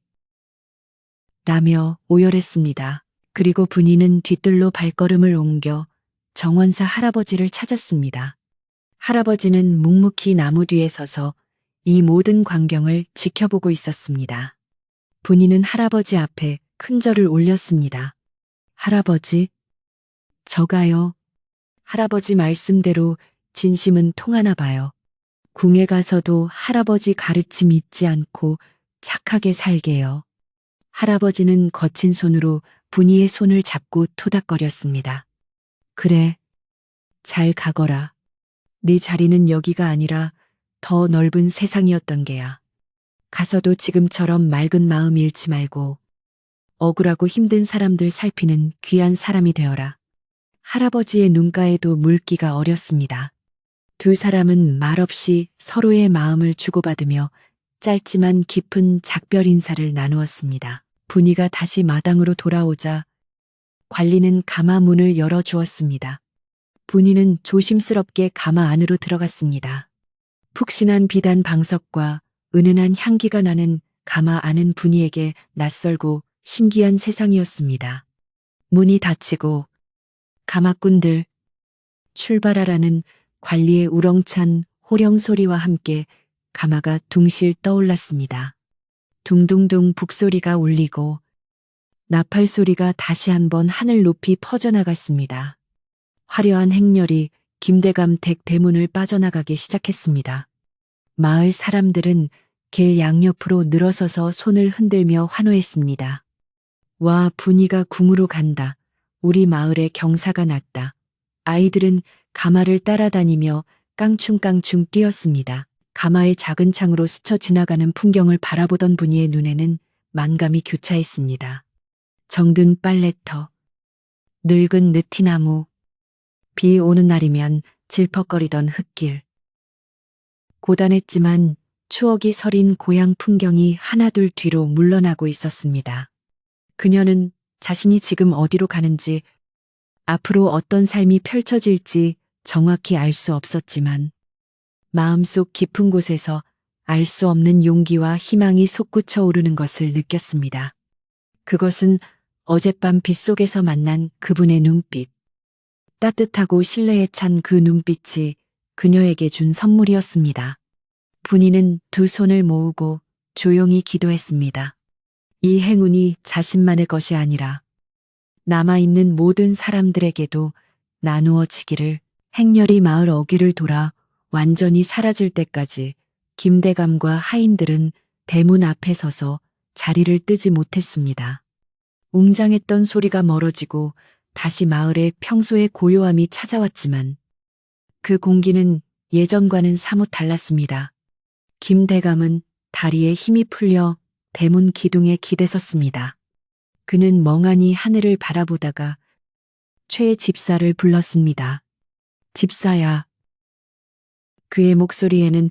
라며 오열했습니다. 그리고 분이는 뒤뜰로 발걸음을 옮겨 정원사 할아버지를 찾았습니다. 할아버지는 묵묵히 나무 뒤에 서서 이 모든 광경을 지켜보고 있었습니다. 분이는 할아버지 앞에 큰 절을 올렸습니다. 할아버지, 저가요. 할아버지 말씀대로 진심은 통하나 봐요. 궁에 가서도 할아버지 가르침 잊지 않고 착하게 살게요. 할아버지는 거친 손으로 분이의 손을 잡고 토닥거렸습니다. 그래, 잘 가거라. 네 자리는 여기가 아니라 더 넓은 세상이었던 게야. 가서도 지금처럼 맑은 마음 잃지 말고 억울하고 힘든 사람들 살피는 귀한 사람이 되어라. 할아버지의 눈가에도 물기가 어렸습니다. 두 사람은 말없이 서로의 마음을 주고받으며 짧지만 깊은 작별 인사를 나누었습니다. 분이가 다시 마당으로 돌아오자 관리는 가마 문을 열어주었습니다. 분이는 조심스럽게 가마 안으로 들어갔습니다. 푹신한 비단 방석과 은은한 향기가 나는 가마 안은 분이에게 낯설고 신기한 세상이었습니다. 문이 닫히고 가마꾼들 출발하라는 관리의 우렁찬 호령 소리와 함께 가마가 둥실 떠올랐습니다. 둥둥둥 북소리가 울리고 나팔 소리가 다시 한번 하늘 높이 퍼져나갔습니다. 화려한 행렬이 김대감 댁 대문을 빠져나가기 시작했습니다. 마을 사람들은 길 양옆으로 늘어서서 손을 흔들며 환호했습니다. 와, 분이가 궁으로 간다. 우리 마을에 경사가 났다. 아이들은 가마를 따라다니며 깡충깡충 뛰었습니다. 가마의 작은 창으로 스쳐 지나가는 풍경을 바라보던 분이의 눈에는 만감이 교차했습니다. 정든 빨래터, 늙은 느티나무, 비 오는 날이면 질퍽거리던 흙길. 고단했지만 추억이 서린 고향 풍경이 하나둘 뒤로 물러나고 있었습니다. 그녀는 자신이 지금 어디로 가는지, 앞으로 어떤 삶이 펼쳐질지 정확히 알 수 없었지만 마음속 깊은 곳에서 알 수 없는 용기와 희망이 솟구쳐 오르는 것을 느꼈습니다. 그것은 어젯밤 빗속에서 만난 그분의 눈빛. 따뜻하고 신뢰에 찬 그 눈빛이 그녀에게 준 선물이었습니다. 분이는 두 손을 모으고 조용히 기도했습니다. 이 행운이 자신만의 것이 아니라 남아있는 모든 사람들에게도 나누어지기를. 행렬이 마을 어귀를 돌아 완전히 사라질 때까지 김대감과 하인들은 대문 앞에 서서 자리를 뜨지 못했습니다. 웅장했던 소리가 멀어지고 다시 마을의 평소의 고요함이 찾아왔지만 그 공기는 예전과는 사뭇 달랐습니다. 김대감은 다리에 힘이 풀려 대문 기둥에 기대섰습니다. 그는 멍하니 하늘을 바라보다가 최 집사를 불렀습니다. 집사야. 그의 목소리에는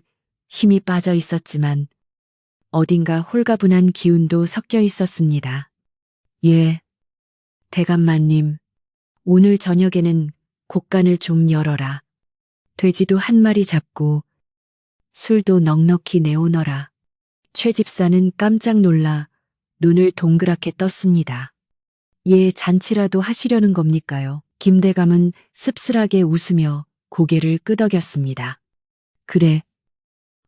힘이 빠져 있었지만 어딘가 홀가분한 기운도 섞여 있었습니다. 예, 대감마님, 오늘 저녁에는 곡간을 좀 열어라. 돼지도 한 마리 잡고 술도 넉넉히 내오너라. 최 집사는 깜짝 놀라 눈을 동그랗게 떴습니다. 예, 잔치라도 하시려는 겁니까요? 김대감은 씁쓸하게 웃으며 고개를 끄덕였습니다. 그래,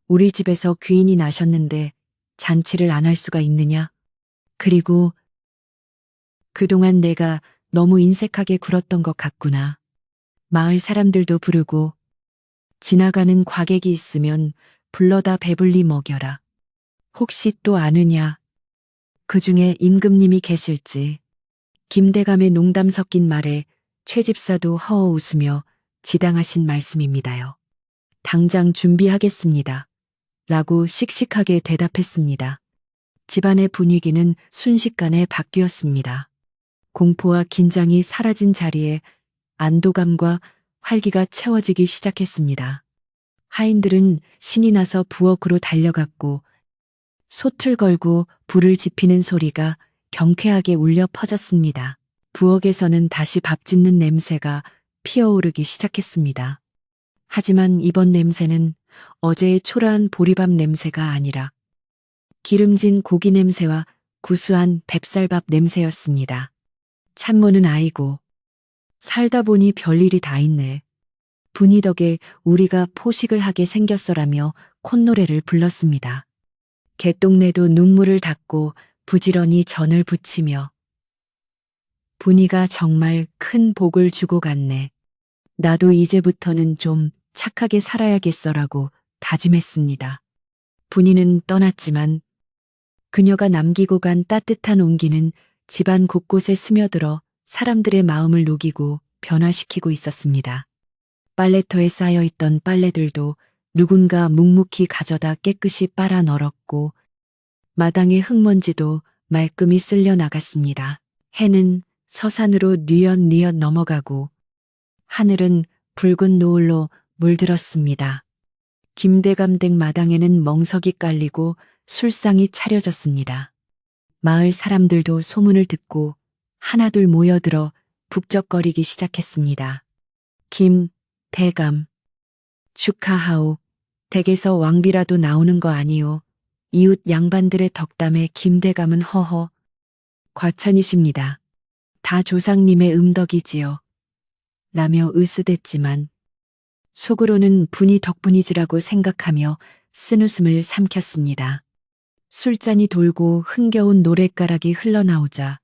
우리 집에서 귀인이 나셨는데 잔치를 안 할 수가 있느냐? 그리고 그동안 내가 너무 인색하게 굴었던 것 같구나. 마을 사람들도 부르고 지나가는 과객이 있으면 불러다 배불리 먹여라. 혹시 또 아느냐? 그 중에 임금님이 계실지. 김대감의 농담 섞인 말에 최 집사도 허어 웃으며 지당하신 말씀입니다요. 당장 준비하겠습니다. 라고 씩씩하게 대답했습니다. 집안의 분위기는 순식간에 바뀌었습니다. 공포와 긴장이 사라진 자리에 안도감과 활기가 채워지기 시작했습니다. 하인들은 신이 나서 부엌으로 달려갔고 솥을 걸고 불을 지피는 소리가 경쾌하게 울려 퍼졌습니다. 부엌에서는 다시 밥 짓는 냄새가 피어오르기 시작했습니다. 하지만 이번 냄새는 어제의 초라한 보리밥 냄새가 아니라 기름진 고기 냄새와 구수한 맵쌀밥 냄새였습니다. 찬모는 아이고, 살다 보니 별일이 다 있네. 분이 덕에 우리가 포식을 하게 생겼어라며 콧노래를 불렀습니다. 개똥내도 눈물을 닦고 부지런히 전을 부치며 분이가 정말 큰 복을 주고 갔네. 나도 이제부터는 좀 착하게 살아야겠어라고 다짐했습니다. 분이는 떠났지만 그녀가 남기고 간 따뜻한 온기는 집안 곳곳에 스며들어 사람들의 마음을 녹이고 변화시키고 있었습니다. 빨래터에 쌓여있던 빨래들도 누군가 묵묵히 가져다 깨끗이 빨아 널었고 마당의 흙먼지도 말끔히 쓸려 나갔습니다. 해는 서산으로 뉘엿뉘엿 넘어가고 하늘은 붉은 노을로 물들었습니다. 김대감 댁 마당에는 멍석이 깔리고 술상이 차려졌습니다. 마을 사람들도 소문을 듣고 하나둘 모여들어 북적거리기 시작했습니다. 김대감, 축하하오. 댁에서 왕비라도 나오는 거 아니오. 이웃 양반들의 덕담에 김대감은 허허 과찬이십니다. 다 조상님의 음덕이지요. 라며 으스댔지만 속으로는 분이 덕분이지라고 생각하며 쓴웃음을 삼켰습니다. 술잔이 돌고 흥겨운 노랫가락이 흘러나오자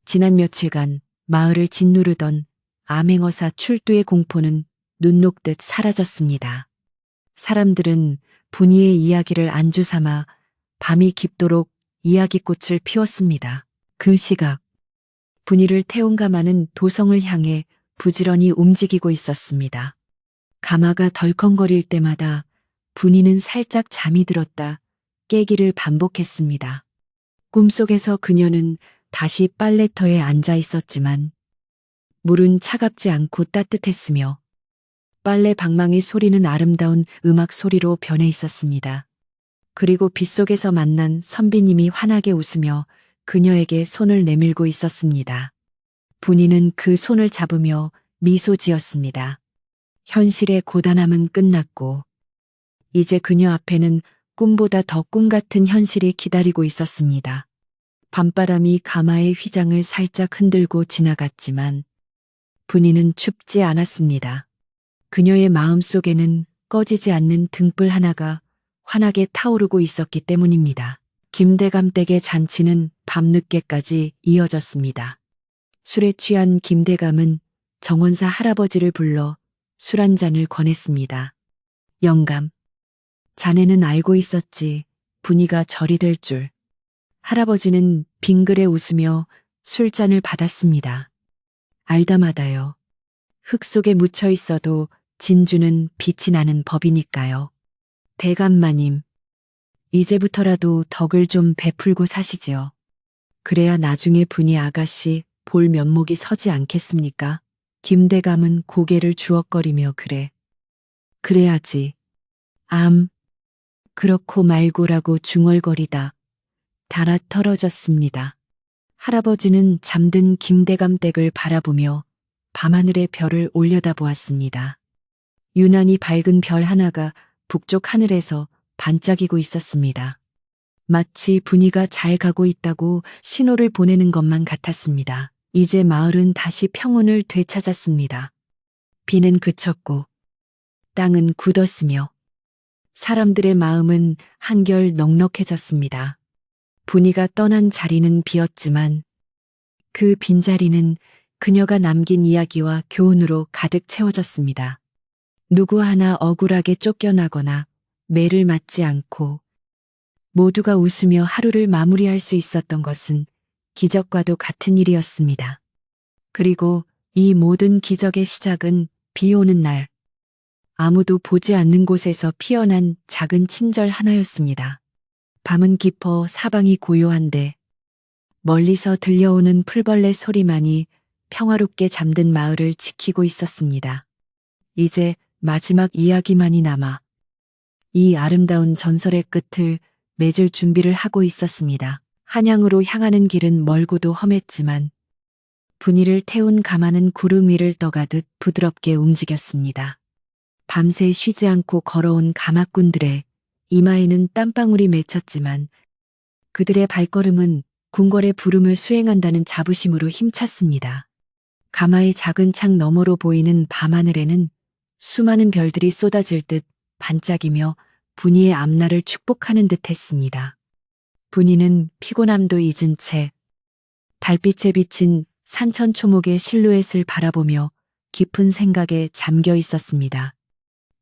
지난 며칠간 마을을 짓누르던 암행어사 출두의 공포는 눈 녹듯 사라졌습니다. 사람들은 분이의 이야기를 안주 삼아 밤이 깊도록 이야기꽃을 피웠습니다. 그 시각 분이를 태운가마는 도성을 향해 부지런히 움직이고 있었습니다. 가마가 덜컹거릴 때마다 분이는 살짝 잠이 들었다 깨기를 반복했습니다. 꿈속에서 그녀는 다시 빨래터에 앉아 있었지만 물은 차갑지 않고 따뜻했으며 빨래 방망이 소리는 아름다운 음악 소리로 변해 있었습니다. 그리고 빗속에서 만난 선비님이 환하게 웃으며 그녀에게 손을 내밀고 있었습니다. 분이는 그 손을 잡으며 미소 지었습니다. 현실의 고단함은 끝났고 이제 그녀 앞에는 꿈보다 더 꿈 같은 현실이 기다리고 있었습니다. 밤바람이 가마의 휘장을 살짝 흔들고 지나갔지만 분이는 춥지 않았습니다. 그녀의 마음속에는 꺼지지 않는 등불 하나가 환하게 타오르고 있었기 때문입니다. 김대감 댁의 잔치는 밤늦게까지 이어졌습니다. 술에 취한 김대감은 정원사 할아버지를 불러 술 한 잔을 권했습니다. 영감, 자네는 알고 있었지. 분이가 절이 될 줄. 할아버지는 빙그레 웃으며 술잔을 받았습니다. 알다마다요. 흙 속에 묻혀 있어도 진주는 빛이 나는 법이니까요. 대감마님, 이제부터라도 덕을 좀 베풀고 사시지요. 그래야 나중에 분이 아가씨 볼 면목이 서지 않겠습니까? 김대감은 고개를 주걱거리며 그래야지. 그렇고 말고라고 중얼거리다 달아 털어졌습니다. 할아버지는 잠든 김대감 댁을 바라보며 밤하늘의 별을 올려다보았습니다. 유난히 밝은 별 하나가 북쪽 하늘에서 반짝이고 있었습니다. 마치 분위가 잘 가고 있다고 신호를 보내는 것만 같았습니다. 이제 마을은 다시 평온을 되찾았습니다. 비는 그쳤고 땅은 굳었으며 사람들의 마음은 한결 넉넉해졌습니다. 분이가 떠난 자리는 비었지만 그 빈자리는 그녀가 남긴 이야기와 교훈으로 가득 채워졌습니다. 누구 하나 억울하게 쫓겨나거나 매를 맞지 않고 모두가 웃으며 하루를 마무리할 수 있었던 것은 기적과도 같은 일이었습니다. 그리고 이 모든 기적의 시작은 비 오는 날, 아무도 보지 않는 곳에서 피어난 작은 친절 하나였습니다. 밤은 깊어 사방이 고요한데 멀리서 들려오는 풀벌레 소리만이 평화롭게 잠든 마을을 지키고 있었습니다. 이제 마지막 이야기만이 남아 이 아름다운 전설의 끝을 맺을 준비를 하고 있었습니다. 한양으로 향하는 길은 멀고도 험했지만 분이를 태운 가마는 구름 위를 떠가듯 부드럽게 움직였습니다. 밤새 쉬지 않고 걸어온 가마꾼들의 이마에는 땀방울이 맺혔지만 그들의 발걸음은 궁궐의 부름을 수행한다는 자부심으로 힘찼습니다. 가마의 작은 창 너머로 보이는 밤하늘에는 수많은 별들이 쏟아질 듯 반짝이며 분이의 앞날을 축복하는 듯 했습니다. 분이는 피곤함도 잊은 채 달빛에 비친 산천초목의 실루엣을 바라보며 깊은 생각에 잠겨 있었습니다.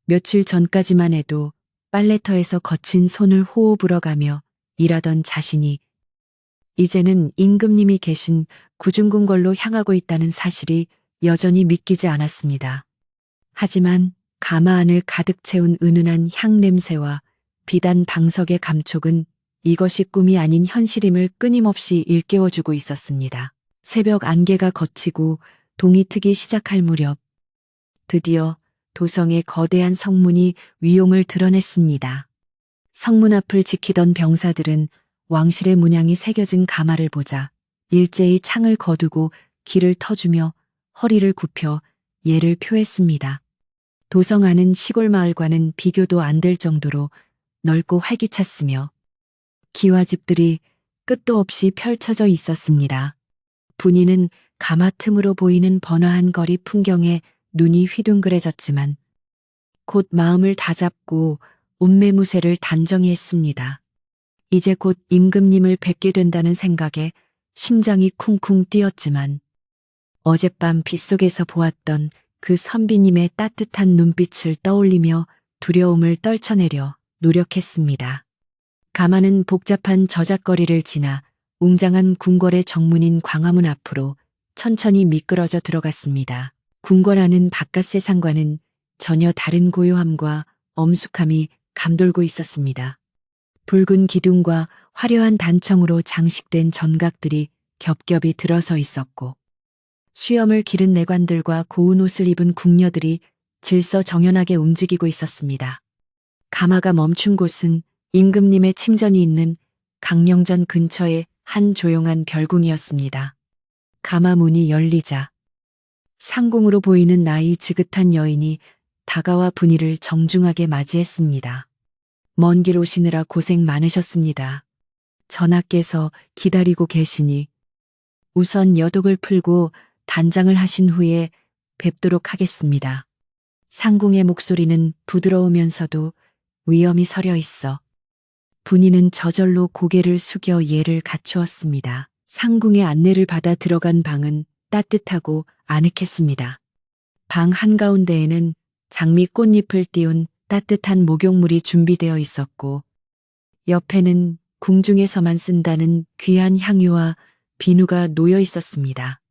며칠 전까지만 해도 빨래터에서 거친 손을 호호 불어가며 일하던 자신이 이제는 임금님이 계신 구중궁궐로 향하고 있다는 사실이 여전히 믿기지 않았습니다. 하지만 가마 안을 가득 채운 은은한 향 냄새와 비단 방석의 감촉은 이것이 꿈이 아닌 현실임을 끊임없이 일깨워주고 있었습니다. 새벽 안개가 걷히고 동이 트기 시작할 무렵 드디어 도성의 거대한 성문이 위용을 드러냈습니다. 성문 앞을 지키던 병사들은 왕실의 문양이 새겨진 가마를 보자 일제히 창을 거두고 길을 터주며 허리를 굽혀 예를 표했습니다. 도성 안은 시골 마을과는 비교도 안 될 정도로 넓고 활기찼으며 기와집들이 끝도 없이 펼쳐져 있었습니다. 분이는 가마 틈으로 보이는 번화한 거리 풍경에 눈이 휘둥그레졌지만 곧 마음을 다잡고 운매무새를 단정히 했습니다. 이제 곧 임금님을 뵙게 된다는 생각에 심장이 쿵쿵 뛰었지만 어젯밤 빗속에서 보았던 그 선비님의 따뜻한 눈빛을 떠올리며 두려움을 떨쳐내려 노력했습니다. 가마는 복잡한 저작거리를 지나 웅장한 궁궐의 정문인 광화문 앞으로 천천히 미끄러져 들어갔습니다. 궁궐 안은 바깥 세상과는 전혀 다른 고요함과 엄숙함이 감돌고 있었습니다. 붉은 기둥과 화려한 단청으로 장식된 전각들이 겹겹이 들어서 있었고 수염을 기른 내관들과 고운 옷을 입은 궁녀들이 질서정연하게 움직이고 있었습니다. 가마가 멈춘 곳은 임금님의 침전이 있는 강령전 근처의 한 조용한 별궁이었습니다. 가마 문이 열리자 상공으로 보이는 나이 지긋한 여인이 다가와 분이를 정중하게 맞이했습니다. 먼 길 오시느라 고생 많으셨습니다. 전하께서 기다리고 계시니 우선 여독을 풀고 단장을 하신 후에 뵙도록 하겠습니다. 상궁의 목소리는 부드러우면서도 위엄이 서려 있어 분이는 저절로 고개를 숙여 예를 갖추었습니다. 상궁의 안내를 받아 들어간 방은 따뜻하고 아늑했습니다. 방 한가운데에는 장미 꽃잎을 띄운 따뜻한 목욕물이 준비되어 있었고 옆에는 궁중에서만 쓴다는 귀한 향유와 비누가 놓여 있었습니다.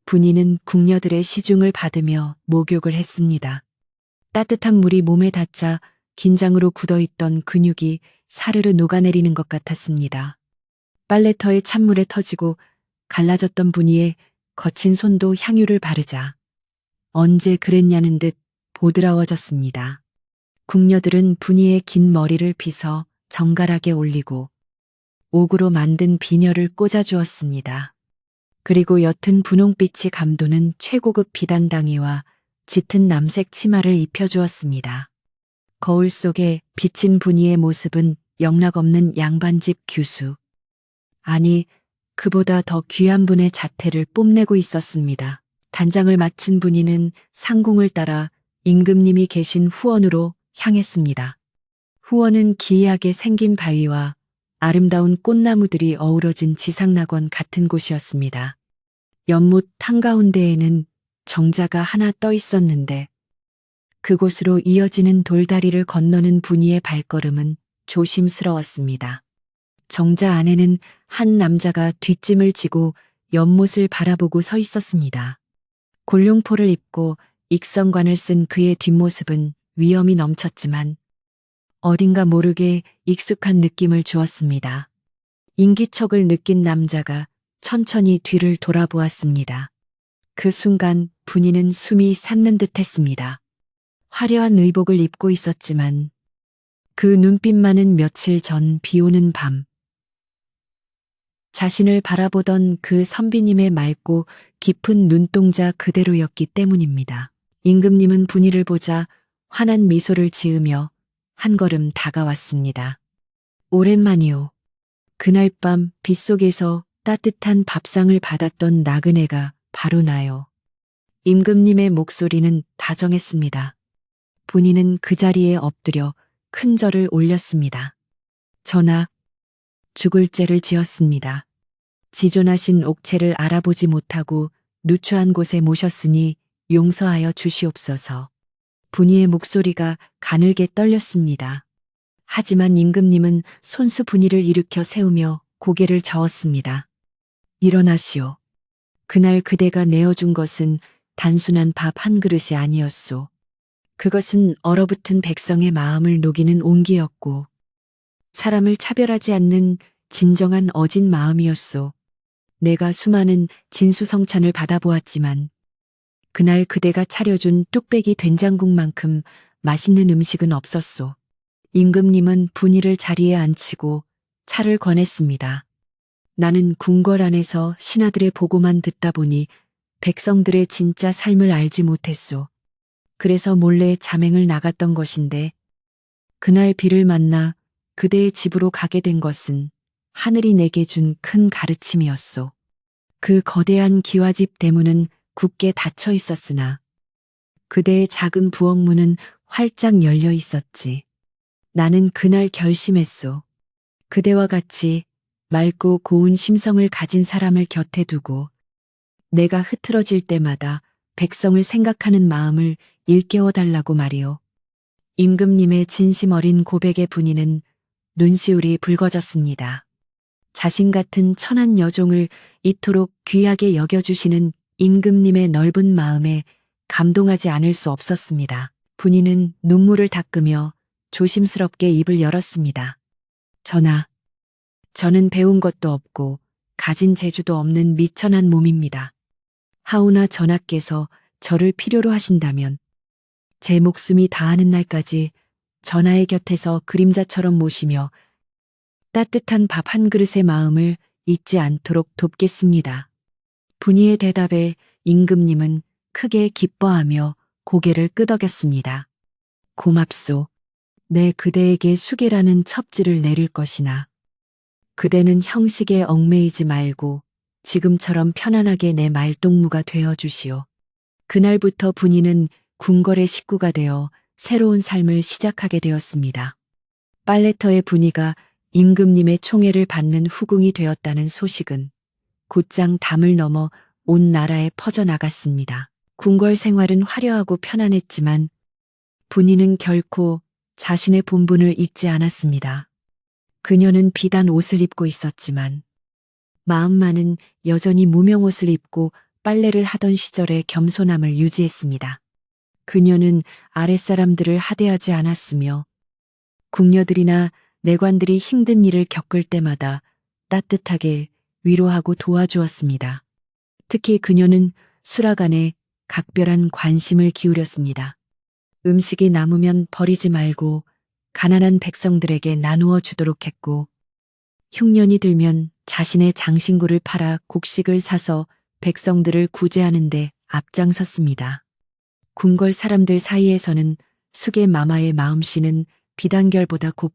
분이는 궁녀들의 시중을 받으며 목욕을 했습니다. 따뜻한 물이 몸에 닿자 긴장으로 굳어있던 근육이 사르르 녹아내리는 것 같았습니다. 빨래터에 찬물에 터지고 갈라졌던 분이의 거친 손도 향유를 바르자 언제 그랬냐는 듯 보드라워졌습니다. 궁녀들은 분이의 긴 머리를 빗어 정갈하게 올리고 옥으로 만든 비녀를 꽂아주었습니다. 그리고 옅은 분홍빛이 감도는 최고급 비단당이와 짙은 남색 치마를 입혀주었습니다. 거울 속에 비친 분이의 모습은 영락없는 양반집 규수. 아니, 그보다 더 귀한 분의 자태를 뽐내고 있었습니다. 단장을 마친 분이는 상궁을 따라 임금님이 계신 후원으로 향했습니다. 후원은 기이하게 생긴 바위와 아름다운 꽃나무들이 어우러진 지상낙원 같은 곳이었습니다. 연못 한가운데에는 정자가 하나 떠 있었는데 그곳으로 이어지는 돌다리를 건너는 분이의 발걸음은 조심스러웠습니다. 정자 안에는 한 남자가 뒷짐을 지고 연못을 바라보고 서 있었습니다. 골룡포를 입고 익성관을 쓴 그의 뒷모습은 위엄이 넘쳤지만 어딘가 모르게 익숙한 느낌을 주었습니다. 인기척을 느낀 남자가 천천히 뒤를 돌아보았습니다. 그 순간 분이는 숨이 솟는 듯 했습니다. 화려한 의복을 입고 있었지만 그 눈빛만은 며칠 전 비오는 밤 자신을 바라보던 그 선비님의 맑고 깊은 눈동자 그대로였기 때문입니다. 임금님은 분이를 보자 환한 미소를 지으며 한 걸음 다가왔습니다. 오랜만이오. 그날 밤 빗속에서 따뜻한 밥상을 받았던 나그네가 바로 나요. 임금님의 목소리는 다정했습니다. 분이는 그 자리에 엎드려 큰 절을 올렸습니다. 전하, 죽을 죄를 지었습니다. 지존하신 옥체를 알아보지 못하고 누추한 곳에 모셨으니 용서하여 주시옵소서. 분이의 목소리가 가늘게 떨렸습니다. 하지만 임금님은 손수 분이를 일으켜 세우며 고개를 저었습니다. 일어나시오. 그날 그대가 내어준 것은 단순한 밥 한 그릇이 아니었소. 그것은 얼어붙은 백성의 마음을 녹이는 온기였고 사람을 차별하지 않는 진정한 어진 마음이었소. 내가 수많은 진수성찬을 받아보았지만 그날 그대가 차려준 뚝배기 된장국만큼 맛있는 음식은 없었소. 임금님은 분이를 자리에 앉히고 차를 권했습니다. 나는 궁궐 안에서 신하들의 보고만 듣다 보니 백성들의 진짜 삶을 알지 못했소. 그래서 몰래 잠행을 나갔던 것인데 그날 비를 만나 그대의 집으로 가게 된 것은 하늘이 내게 준 큰 가르침이었소. 그 거대한 기와집 대문은 굳게 닫혀 있었으나 그대의 작은 부엌문은 활짝 열려 있었지. 나는 그날 결심했소. 그대와 같이 맑고 고운 심성을 가진 사람을 곁에 두고 내가 흐트러질 때마다 백성을 생각하는 마음을 일깨워 달라고 말이오. 임금님의 진심 어린 고백의 분이는 눈시울이 붉어졌습니다. 자신 같은 천한 여종을 이토록 귀하게 여겨주시는 임금님의 넓은 마음에 감동하지 않을 수 없었습니다. 분이는 눈물을 닦으며 조심스럽게 입을 열었습니다. 전하, 저는 배운 것도 없고 가진 재주도 없는 미천한 몸입니다. 하오나 전하께서 저를 필요로 하신다면 제 목숨이 다하는 날까지 전하의 곁에서 그림자처럼 모시며 따뜻한 밥 한 그릇의 마음을 잊지 않도록 돕겠습니다. 분이의 대답에 임금님은 크게 기뻐하며 고개를 끄덕였습니다. 고맙소. 내 그대에게 수계라는 첩지를 내릴 것이나 그대는 형식에 얽매이지 말고 지금처럼 편안하게 내 말동무가 되어 주시오. 그날부터 분이는 궁궐의 식구가 되어 새로운 삶을 시작하게 되었습니다. 빨래터의 분이가 임금님의 총애를 받는 후궁이 되었다는 소식은 곧장 담을 넘어 온 나라에 퍼져나갔습니다. 궁궐 생활은 화려하고 편안했지만 분이는 결코 자신의 본분을 잊지 않았습니다. 그녀는 비단 옷을 입고 있었지만 마음만은 여전히 무명옷을 입고 빨래를 하던 시절의 겸손함을 유지했습니다. 그녀는 아랫사람들을 하대하지 않았으며 궁녀들이나 내관들이 힘든 일을 겪을 때마다 따뜻하게 위로하고 도와주었습니다. 특히 그녀는 수라간에 각별한 관심을 기울였습니다. 음식이 남으면 버리지 말고 가난한 백성들에게 나누어 주도록 했고, 흉년이 들면 자신의 장신구를 팔아 곡식을 사서 백성들을 구제하는 데 앞장섰습니다. 궁궐 사람들 사이에서는 수계 마마의 마음씨는 비단결보다 곱,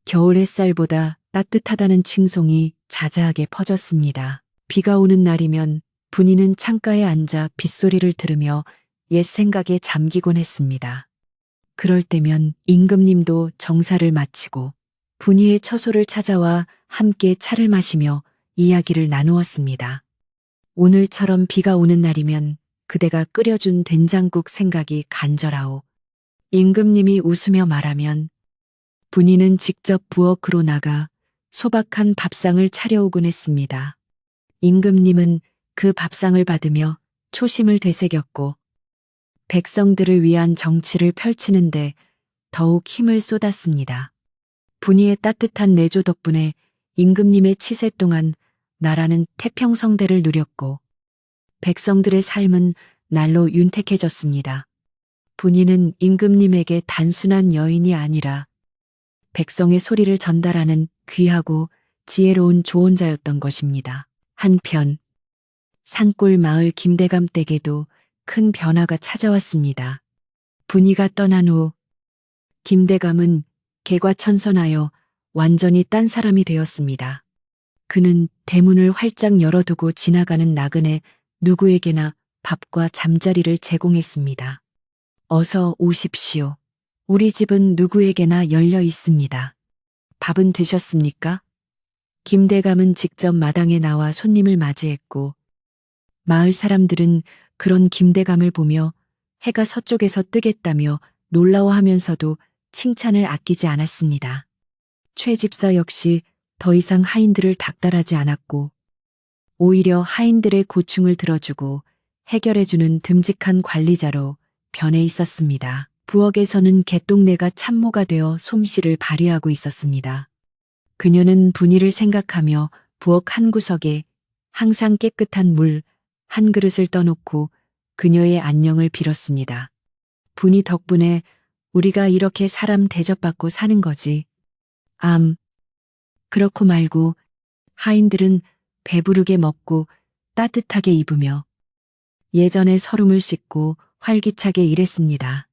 겨울 햇살보다 따뜻하다는 칭송이 자자하게 퍼졌습니다. 비가 오는 날이면 분이는 창가에 앉아 빗소리를 들으며 옛 생각에 잠기곤 했습니다. 그럴 때면 임금님도 정사를 마치고 분이의 처소를 찾아와 함께 차를 마시며 이야기를 나누었습니다. 오늘처럼 비가 오는 날이면 그대가 끓여준 된장국 생각이 간절하오. 임금님이 웃으며 말하면 분이는 직접 부엌으로 나가 소박한 밥상을 차려오곤 했습니다. 임금님은 그 밥상을 받으며 초심을 되새겼고 백성들을 위한 정치를 펼치는데 더욱 힘을 쏟았습니다. 분이의 따뜻한 내조 덕분에 임금님의 치세 동안 나라는 태평성대를 누렸고 백성들의 삶은 날로 윤택해졌습니다. 분이는 임금님에게 단순한 여인이 아니라 백성의 소리를 전달하는 귀하고 지혜로운 조언자였던 것입니다. 한편 산골 마을 김대감 댁에도 큰 변화가 찾아왔습니다. 분이가 떠난 후 김대감은 개과천선하여 완전히 딴 사람이 되었습니다. 그는 대문을 활짝 열어두고 지나가는 나그네 누구에게나 밥과 잠자리를 제공했습니다. 어서 오십시오. 우리 집은 누구에게나 열려 있습니다. 밥은 드셨습니까? 김대감은 직접 마당에 나와 손님을 맞이했고 마을 사람들은 그런 김대감을 보며 해가 서쪽에서 뜨겠다며 놀라워하면서도 칭찬을 아끼지 않았습니다. 최 집사 역시 더 이상 하인들을 닥달하지 않았고 오히려 하인들의 고충을 들어주고 해결해주는 듬직한 관리자로 변해 있었습니다. 부엌에서는 개똥내가 참모가 되어 솜씨를 발휘하고 있었습니다. 그녀는 분이를 생각하며 부엌 한 구석에 항상 깨끗한 물 한 그릇을 떠놓고 그녀의 안녕을 빌었습니다. 분이 덕분에 우리가 이렇게 사람 대접받고 사는 거지. 그렇고 말고 하인들은 배부르게 먹고 따뜻하게 입으며 예전의 서름을 씻고 활기차게 일했습니다.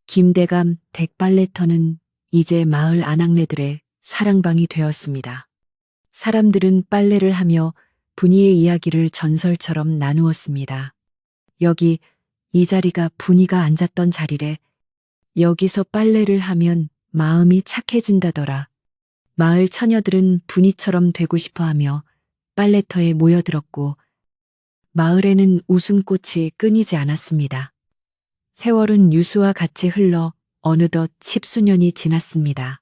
김대감 댁빨래터는 이제 마을 아낙네들의 사랑방이 되었습니다. 사람들은 빨래를 하며 분이의 이야기를 전설처럼 나누었습니다. 여기 이 자리가 분이가 앉았던 자리래. 여기서 빨래를 하면 마음이 착해진다더라. 마을 처녀들은 분이처럼 되고 싶어하며 빨래터에 모여들었고 마을에는 웃음꽃이 끊이지 않았습니다. 세월은 유수와 같이 흘러 어느덧 10수년이 지났습니다.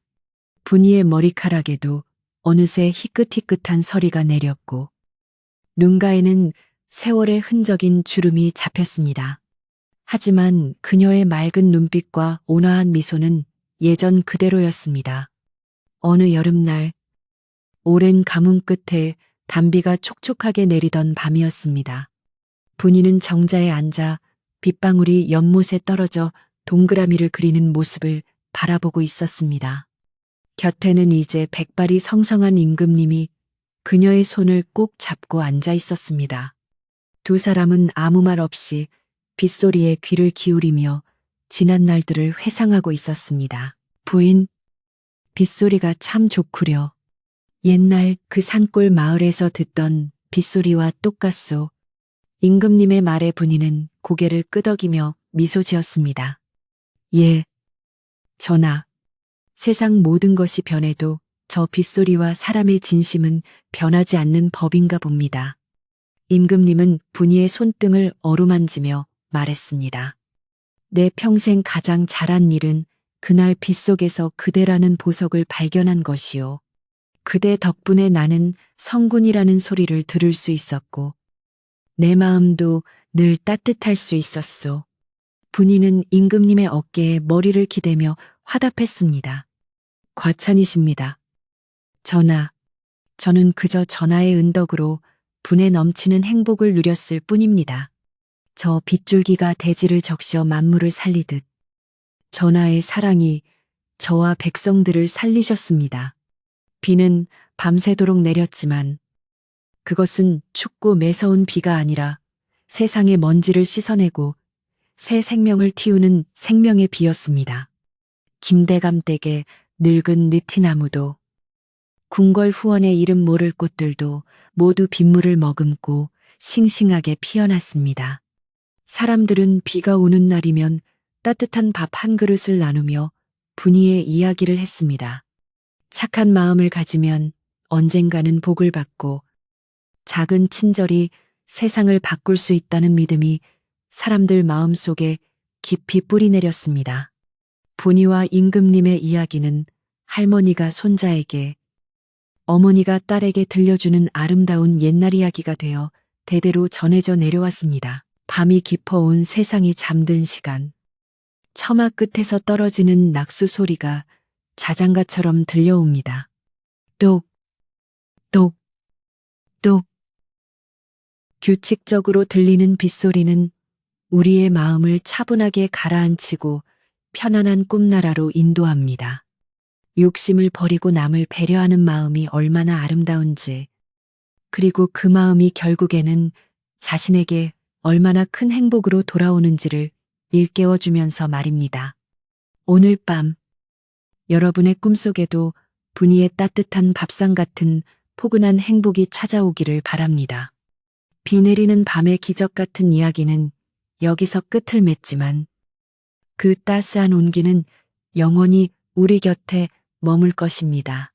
분이의 머리카락에도 어느새 희끗희끗한 서리가 내렸고 눈가에는 세월의 흔적인 주름이 잡혔습니다. 하지만 그녀의 맑은 눈빛과 온화한 미소는 예전 그대로였습니다. 어느 여름날 오랜 가뭄 끝에 단비가 촉촉하게 내리던 밤이었습니다. 분이는 정자에 앉아 빗방울이 연못에 떨어져 동그라미를 그리는 모습을 바라보고 있었습니다. 곁에는 이제 백발이 성성한 임금님이 그녀의 손을 꼭 잡고 앉아 있었습니다. 두 사람은 아무 말 없이 빗소리에 귀를 기울이며 지난 날들을 회상하고 있었습니다. 부인, 빗소리가 참 좋구려. 옛날 그 산골 마을에서 듣던 빗소리와 똑같소. 임금님의 말에 분이는 고개를 끄덕이며 미소 지었습니다. 예, 전하. 세상 모든 것이 변해도 저 빗소리와 사람의 진심은 변하지 않는 법인가 봅니다. 임금님은 분이의 손등을 어루만지며 말했습니다. 내 평생 가장 잘한 일은 그날 빗속에서 그대라는 보석을 발견한 것이요. 그대 덕분에 나는 성군이라는 소리를 들을 수 있었고, 내 마음도 늘 따뜻할 수 있었소. 분이는 임금님의 어깨에 머리를 기대며 화답했습니다. 과찬이십니다. 전하, 저는 그저 전하의 은덕으로 분에 넘치는 행복을 누렸을 뿐입니다. 저 빗줄기가 대지를 적셔 만물을 살리듯 전하의 사랑이 저와 백성들을 살리셨습니다. 비는 밤새도록 내렸지만 그것은 춥고 매서운 비가 아니라 세상의 먼지를 씻어내고 새 생명을 틔우는 생명의 비였습니다. 김대감 댁의 늙은 느티나무도 궁궐 후원의 이름 모를 꽃들도 모두 빗물을 머금고 싱싱하게 피어났습니다. 사람들은 비가 오는 날이면 따뜻한 밥 한 그릇을 나누며 분이의 이야기를 했습니다. 착한 마음을 가지면 언젠가는 복을 받고 작은 친절이 세상을 바꿀 수 있다는 믿음이 사람들 마음속에 깊이 뿌리내렸습니다. 분이와 임금님의 이야기는 할머니가 손자에게, 어머니가 딸에게 들려주는 아름다운 옛날 이야기가 되어 대대로 전해져 내려왔습니다. 밤이 깊어온 세상이 잠든 시간, 처마 끝에서 떨어지는 낙수 소리가 자장가처럼 들려옵니다. 똑, 똑, 똑. 규칙적으로 들리는 빗소리는 우리의 마음을 차분하게 가라앉히고 편안한 꿈나라로 인도합니다. 욕심을 버리고 남을 배려하는 마음이 얼마나 아름다운지, 그리고 그 마음이 결국에는 자신에게 얼마나 큰 행복으로 돌아오는지를 일깨워주면서 말입니다. 오늘 밤 여러분의 꿈속에도 분이의 따뜻한 밥상 같은 포근한 행복이 찾아오기를 바랍니다. 비 내리는 밤의 기적 같은 이야기는 여기서 끝을 맺지만 그 따스한 온기는 영원히 우리 곁에 머물 것입니다.